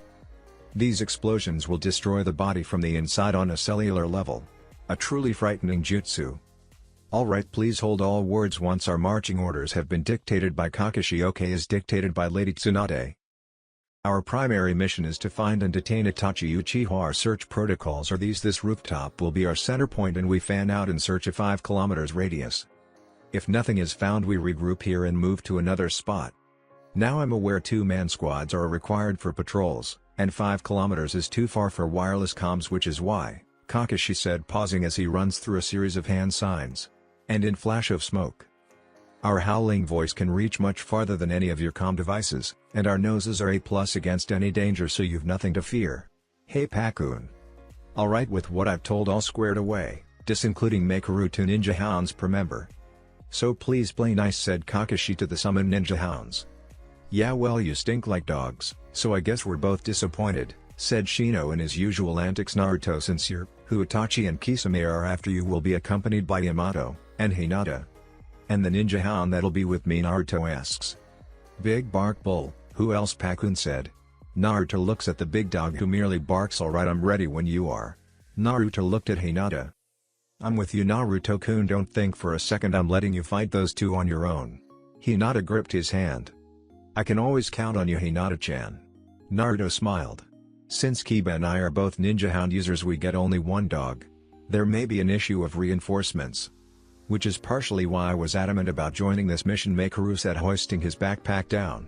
These explosions will destroy the body from the inside on a cellular level. A truly frightening jutsu. Alright, please hold all words once our marching orders have been dictated by Kakashi. Okay, as dictated by Lady Tsunade. Our primary mission is to find and detain Itachi Uchiha. Our search protocols are these. This rooftop will be our center point and we fan out in search of 5 kilometers radius. If nothing is found we regroup here and move to another spot. Now I'm aware 2-man squads are required for patrols, and 5 kilometers is too far for wireless comms, which is why, Kakashi said, pausing as he runs through a series of hand signs. And in flash of smoke. Our howling voice can reach much farther than any of your comm devices, and our noses are A+ against any danger, so you've nothing to fear. Hey Pakun. Alright, with what I've told all squared away, including Makeru 2 ninja hounds per member. So please play nice, said Kakashi to the summoned ninja hounds. Yeah, well, you stink like dogs, so I guess we're both disappointed, said Shino in his usual antics. Naruto, since you're who Itachi and Kisame are after, you will be accompanied by Yamato and Hinata. And the ninja hound that'll be with me, Naruto asks. Big bark bull, who else? Pakun said. Naruto looks at the big dog, who merely barks. Alright, I'm ready when you are. Naruto looked at Hinata. I'm with you, Naruto-kun, don't think for a second I'm letting you fight those two on your own. Hinata gripped his hand. I can always count on you, Hinata-chan. Naruto smiled. Since Kiba and I are both ninja hound users, we get only one dog. There may be an issue of reinforcements. Which is partially why I was adamant about joining this mission, Makeru said, hoisting his backpack down.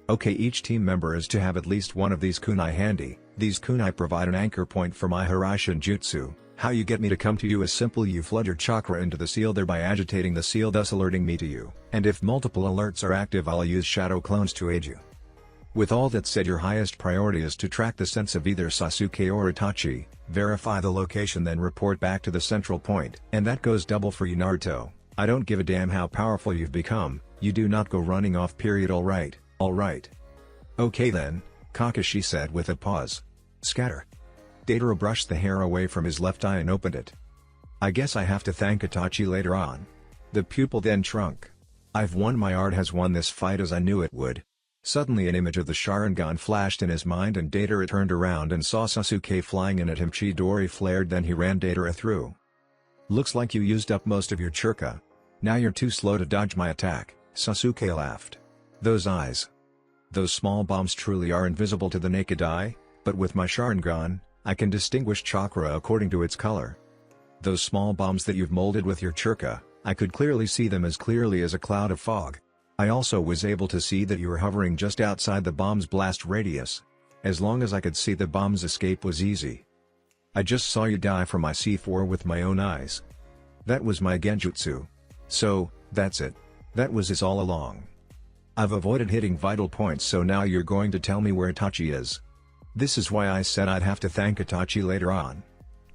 Okay, each team member is to have at least one of these kunai handy. These kunai provide an anchor point for my Hiraishin jutsu. How you get me to come to you is simple. You flood your chakra into the seal, thereby agitating the seal, thus alerting me to you. And if multiple alerts are active, I'll use shadow clones to aid you. With all that said, your highest priority is to track the sense of either Sasuke or Itachi, verify the location, then report back to the central point. And that goes double for you, Naruto. I don't give a damn how powerful you've become, you do not go running off, period. Alright. Okay then, Kakashi said with a pause. Scatter. Deidara brushed the hair away from his left eye and opened it. I guess I have to thank Itachi later on. The pupil then shrunk. I've won, my art has won this fight, as I knew it would. Suddenly an image of the Sharingan flashed in his mind and Deidara turned around and saw Sasuke flying in at him. Chidori flared, then he ran Deidara through. "Looks like you used up most of your chakra. Now you're too slow to dodge my attack," Sasuke laughed. "Those eyes. Those small bombs truly are invisible to the naked eye, but with my Sharingan, I can distinguish chakra according to its color. Those small bombs that you've molded with your chakra, I could clearly see them as clearly as a cloud of fog. I also was able to see that you were hovering just outside the bomb's blast radius. As long as I could see the bomb's escape was easy. I just saw you die from my C4 with my own eyes. That was my genjutsu. So, that's it. That was it all along. I've avoided hitting vital points, so now you're going to tell me where Itachi is. This is why I said I'd have to thank Itachi later on."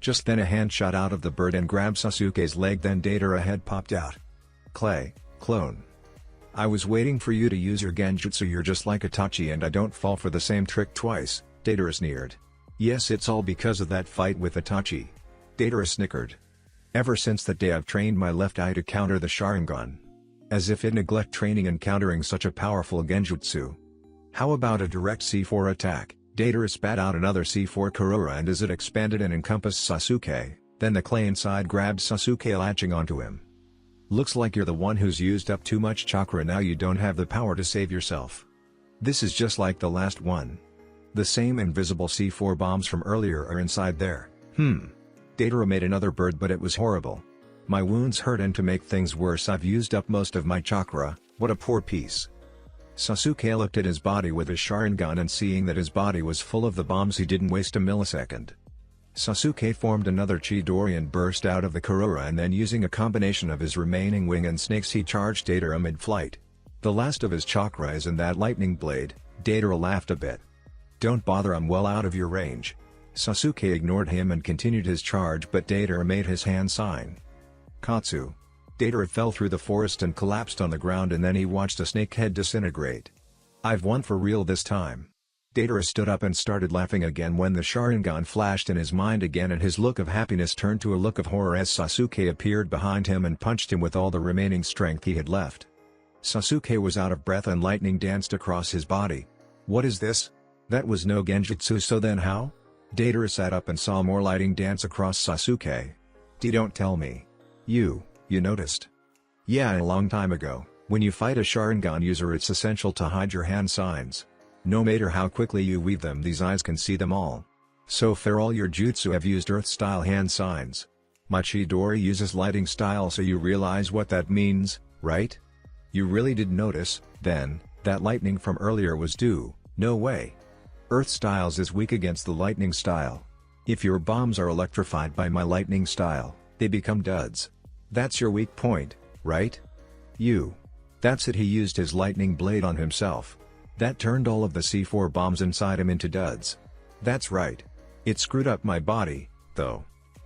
Just then a hand shot out of the bird and grabbed Sasuke's leg, then Deidara head popped out. Clone. I was waiting for you to use your genjutsu. You're just like Itachi and I don't fall for the same trick twice, Deidara sneered. "Yes, it's all because of that fight with Itachi." Deidara snickered. "Ever since that day I've trained my left eye to counter the Sharingan. As if I'd neglect training and countering such a powerful genjutsu. How about a direct C4 attack?" Deidara spat out another C4 Kurura, and as it expanded and encompassed Sasuke, then the clay inside grabbed Sasuke, latching onto him. "Looks like you're the one who's used up too much chakra. Now you don't have the power to save yourself. This is just like the last one. The same invisible C4 bombs from earlier are inside there." Deidara made another bird, but it was horrible. "My wounds hurt, and to make things worse I've used up most of my chakra. What a poor piece." Sasuke looked at his body with his Sharingan, and seeing that his body was full of the bombs he didn't waste a millisecond. Sasuke formed another Chidori and burst out of the Kurura, and then using a combination of his remaining wing and snakes he charged Deidara mid-flight. "The last of his chakra is in that lightning blade." Deidara laughed a bit. "Don't bother, I'm well out of your range." Sasuke ignored him and continued his charge, but Deidara made his hand sign. "Katsu." Deidara fell through the forest and collapsed on the ground, and then he watched a snake head disintegrate. "I've won for real this time." Deidara stood up and started laughing again when the Sharingan flashed in his mind again, and his look of happiness turned to a look of horror as Sasuke appeared behind him and punched him with all the remaining strength he had left. Sasuke was out of breath and lightning danced across his body. "What is this? That was no genjutsu, so then how?" Deidara sat up and saw more lightning dance across Sasuke. Don't tell me. You noticed?" "Yeah, a long time ago. When you fight a Sharingan user, it's essential to hide your hand signs. No matter how quickly you weave them, these eyes can see them all. So far all your jutsu have used earth-style hand signs. My Chidori uses lighting style, so you realize what that means, right? You really did notice, then, that lightning from earlier was due." "No way. Earth styles is weak against the lightning style. If your bombs are electrified by my lightning style, they become duds. That's your weak point, right?" That's it. He used his lightning blade on himself. That turned all of the C4 bombs inside him into duds. "That's right. It screwed up my body, though.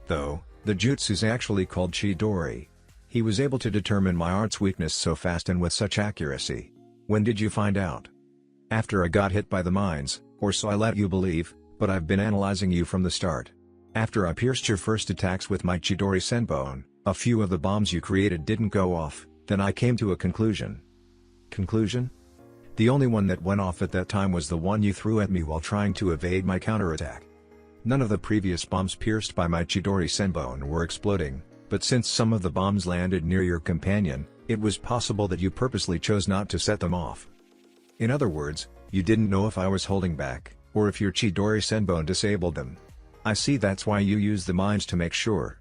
The jutsu's actually called Chidori." He was able to determine my art's weakness so fast and with such accuracy. "When did you find out?" "After I got hit by the mines, or so I let you believe, but I've been analyzing you from the start. After I pierced your first attacks with my Chidori Senbon, a few of the bombs you created didn't go off, then I came to a conclusion." "Conclusion?" "The only one that went off at that time was the one you threw at me while trying to evade my counterattack. None of the previous bombs pierced by my Chidori Senbon were exploding, but since some of the bombs landed near your companion, it was possible that you purposely chose not to set them off. In other words, you didn't know if I was holding back, or if your Chidori Senbon disabled them. I see, that's why you used the mines to make sure."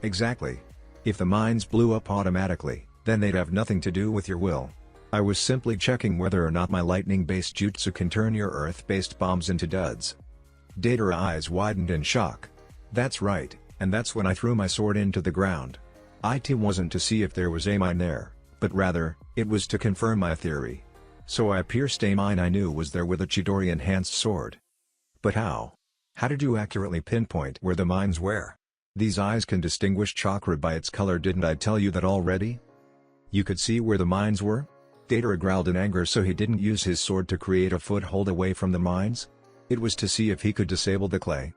"Exactly. If the mines blew up automatically, then they'd have nothing to do with your will. I was simply checking whether or not my lightning-based jutsu can turn your earth-based bombs into duds." Deidara's eyes widened in shock. "That's right, and that's when I threw my sword into the ground. It wasn't to see if there was a mine there, but rather, it was to confirm my theory. So I pierced a mine I knew was there with a Chidori-enhanced sword." "But how? How did you accurately pinpoint where the mines were? These eyes can distinguish chakra by its color. Didn't I tell you that already?" "You could see where the mines were?" Deidara growled in anger. "So he didn't use his sword to create a foothold away from the mines? It was to see if he could disable the clay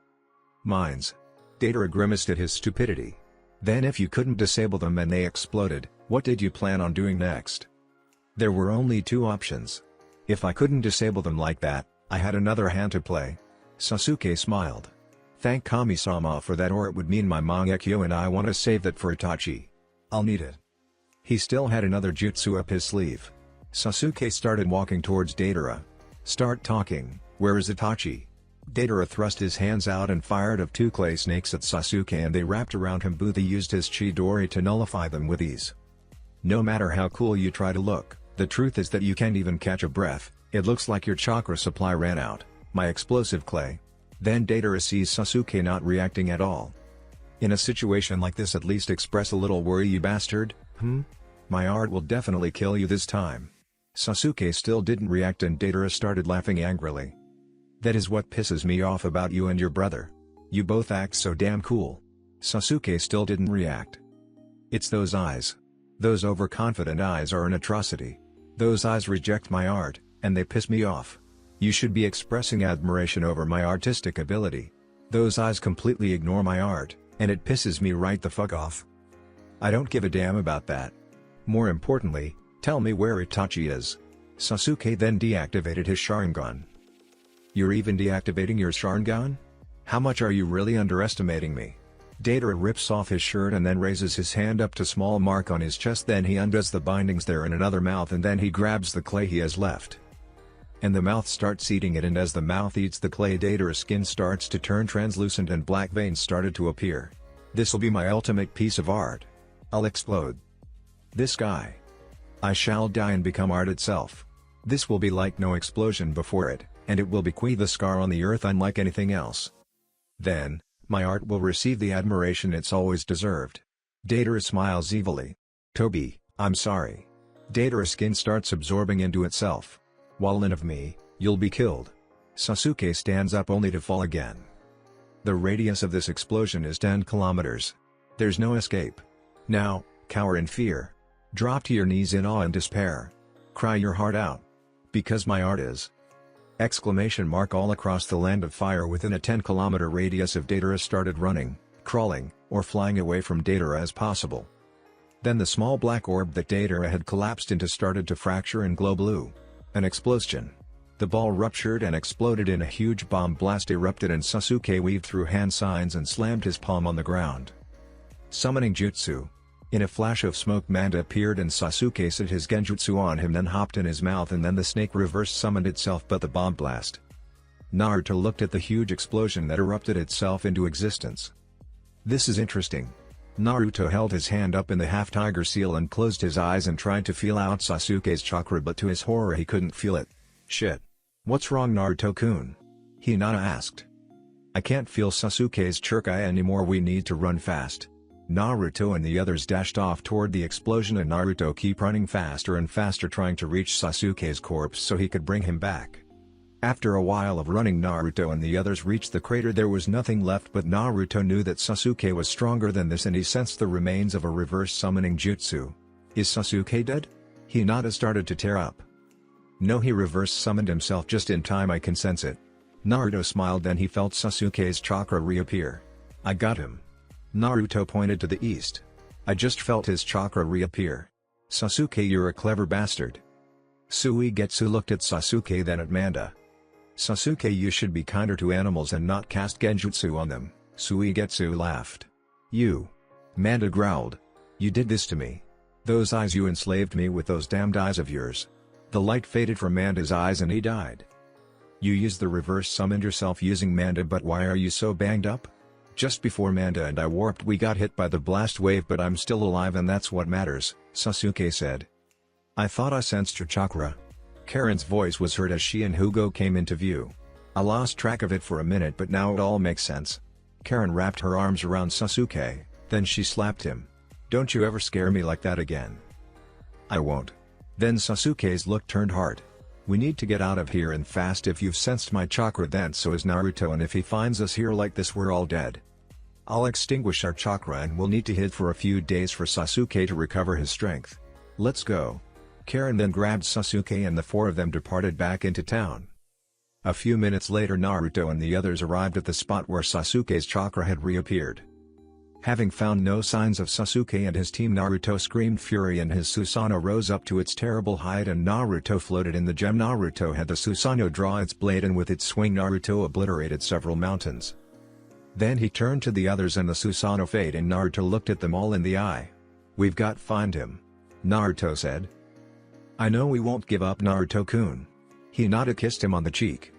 mines." Deidara grimaced at his stupidity. "Then if you couldn't disable them and they exploded, what did you plan on doing next?" "There were only two options. If I couldn't disable them like that, I had another hand to play. Sasuke smiled. Thank Kami-sama for that, or it would mean my Mangekyo and I want to save that for Itachi. I'll need it. He still had another jutsu up his sleeve. Sasuke started walking towards Deidara. Start talking, where is Itachi? Deidara thrust his hands out and fired of 2 clay snakes at Sasuke and they wrapped around him. He used his Chidori to nullify them with ease. No matter how cool you try to look, the truth is that you can't even catch a breath. It looks like your chakra supply ran out, my explosive clay. Then Deidara sees Sasuke not reacting at all. In a situation like this, at least express a little worry, you bastard. My art will definitely kill you this time. Sasuke still didn't react and Deidara started laughing angrily. That is what pisses me off about you and your brother. You both act so damn cool. Sasuke still didn't react. It's those eyes. Those overconfident eyes are an atrocity. Those eyes reject my art, and they piss me off. You should be expressing admiration over my artistic ability. Those eyes completely ignore my art, and it pisses me right the fuck off. I don't give a damn about that. More importantly, tell me where Itachi is. Sasuke then deactivated his Sharingan. You're even deactivating your Sharingan? How much are you really underestimating me? Deidara rips off his shirt and then raises his hand up to small mark on his chest, then he undoes the bindings there in another mouth and then he grabs the clay he has left. And the mouth starts eating it, and as the mouth eats the clay, Deidara's skin starts to turn translucent and black veins started to appear. This'll be my ultimate piece of art. I'll explode. This guy. I shall die and become art itself. This will be like no explosion before it, and it will bequeath a scar on the earth unlike anything else. Then, my art will receive the admiration it's always deserved. Deidara smiles evilly. Toby, I'm sorry. Deidara's skin starts absorbing into itself. Wallen of me, you'll be killed. Sasuke stands up only to fall again. The radius of this explosion is 10 kilometers. There's no escape. Now, cower in fear. Drop to your knees in awe and despair. Cry your heart out. Because my art is. Exclamation mark all across the land of fire within a 10-kilometer radius of Deidara started running, crawling, or flying away from Deidara as possible. Then the small black orb that Deidara had collapsed into started to fracture and glow blue. An explosion. The ball ruptured and exploded in a huge bomb blast erupted and Sasuke weaved through hand signs and slammed his palm on the ground. Summoning Jutsu. In a flash of smoke Manda appeared and Sasuke set his genjutsu on him, then hopped in his mouth, and then the snake reverse summoned itself but the bomb blast. Naruto looked at the huge explosion that erupted itself into existence. This is interesting. Naruto held his hand up in the half-tiger seal and closed his eyes and tried to feel out Sasuke's chakra, but to his horror he couldn't feel it. Shit. What's wrong, Naruto-kun? Hinata asked. I can't feel Sasuke's chakra anymore, we need to run fast. Naruto and the others dashed off toward the explosion and Naruto kept running faster and faster trying to reach Sasuke's corpse so he could bring him back. After a while of running, Naruto and the others reached the crater. There was nothing left, but Naruto knew that Sasuke was stronger than this and he sensed the remains of a reverse summoning jutsu. Is Sasuke dead? Hinata started to tear up. No, he reverse summoned himself just in time, I can sense it. Naruto smiled, then he felt Sasuke's chakra reappear. I got him. Naruto pointed to the east. I just felt his chakra reappear. Sasuke, you're a clever bastard. Suigetsu looked at Sasuke then at Manda. Sasuke, you should be kinder to animals and not cast genjutsu on them. Suigetsu laughed. You. Manda growled. You did this to me. Those eyes, you enslaved me with those damned eyes of yours. The light faded from Manda's eyes and he died. You used the reverse summoned yourself using Manda, but why are you so banged up? Just before Manda and I warped we got hit by the blast wave, but I'm still alive and that's what matters, Sasuke said. I thought I sensed your chakra. Karin's voice was heard as she and Jūgo came into view. I lost track of it for a minute, but now it all makes sense. Karin wrapped her arms around Sasuke, then she slapped him. Don't you ever scare me like that again. I won't. Then Sasuke's look turned hard. We need to get out of here and fast. If you've sensed my chakra, then so is Naruto, and if he finds us here like this we're all dead. I'll extinguish our chakra and we'll need to hid for a few days for Sasuke to recover his strength. Let's go. Karin then grabbed Sasuke and the four of them departed back into town. A few minutes later Naruto and the others arrived at the spot where Sasuke's chakra had reappeared. Having found no signs of Sasuke and his team, Naruto screamed fury and his Susanoo rose up to its terrible height and Naruto floated in the gem. Naruto had the Susanoo draw its blade and with its swing Naruto obliterated several mountains. Then he turned to the others and the Susanoo fade and Naruto looked at them all in the eye. "We've got find him," Naruto said. "I know we won't give up, Naruto-kun." Hinata kissed him on the cheek.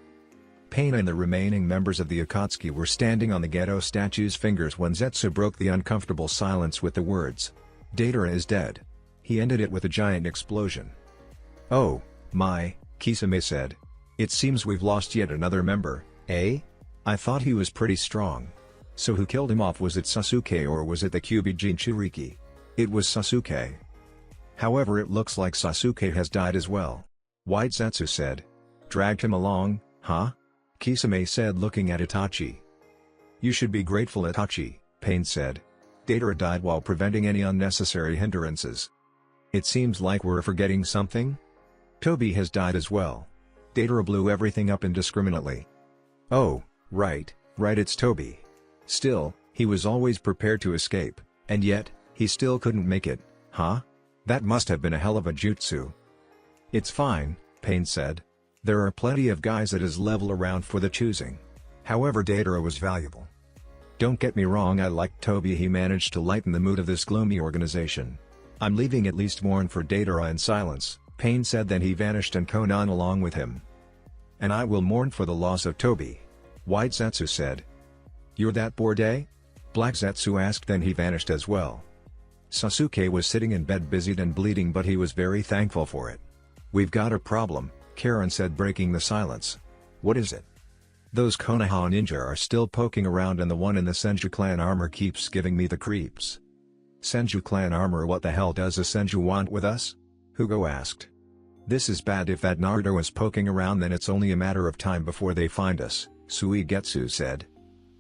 Pain and the remaining members of the Akatsuki were standing on the ghetto statue's fingers when Zetsu broke the uncomfortable silence with the words, "Deidara is dead." He ended it with a giant explosion. "Oh, my," Kisame said. "It seems we've lost yet another member, eh? I thought he was pretty strong. So who killed him off? Was it Sasuke or was it the Kyuubi Jinchuriki?" "It was Sasuke. However, it looks like Sasuke has died as well." White Zetsu said. "Dragged him along, huh?" Kisame said looking at Itachi. "You should be grateful, Itachi," Pain said. "Deidara died while preventing any unnecessary hindrances." "It seems like we're forgetting something? Tobi has died as well. Deidara blew everything up indiscriminately." "Oh, right, it's Tobi. Still, he was always prepared to escape, and yet, he still couldn't make it, huh? That must have been a hell of a jutsu." "It's fine," Pain said. "There are plenty of guys at his level around for the choosing. However, Deidara was valuable. Don't get me wrong, I liked Tobi. He managed to lighten the mood of this gloomy organization. I'm leaving at least mourn for Deidara in silence," Pain said. Then he vanished and Konan along with him. "And I will mourn for the loss of Tobi," White Zetsu said. "You're that bored, eh?" Black Zetsu asked. Then he vanished as well. Sasuke was sitting in bed busied and bleeding, but he was very thankful for it. "We've got a problem," Karin said, breaking the silence. "What is it?" "Those Konoha ninja are still poking around and the one in the Senju clan armor keeps giving me the creeps." "Senju clan armor? What the hell does a Senju want with us?" Jūgo asked. "This is bad. If that Naruto is poking around, then it's only a matter of time before they find us," Suigetsu said.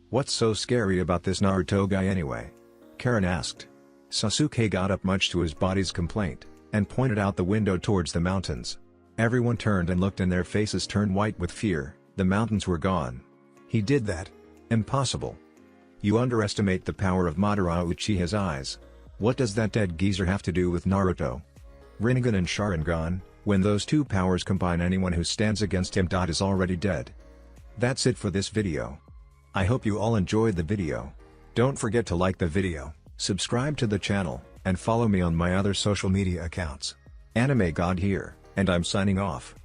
"What's so scary about this Naruto guy anyway?" Karin asked. Sasuke got up much to his body's complaint, and pointed out the window towards the mountains. Everyone turned and looked and their faces turned white with fear. The mountains were gone. "He did that? Impossible. You underestimate the power of Madara." Uchiha's eyes. "What does that dead geezer have to do with Naruto? Rinnegan and Sharingan, when those two powers combine, anyone who stands against him is already dead." That's it for this video. I hope you all enjoyed the video. Don't forget to like the video, subscribe to the channel, and follow me on my other social media accounts. Anime God here, and I'm signing off.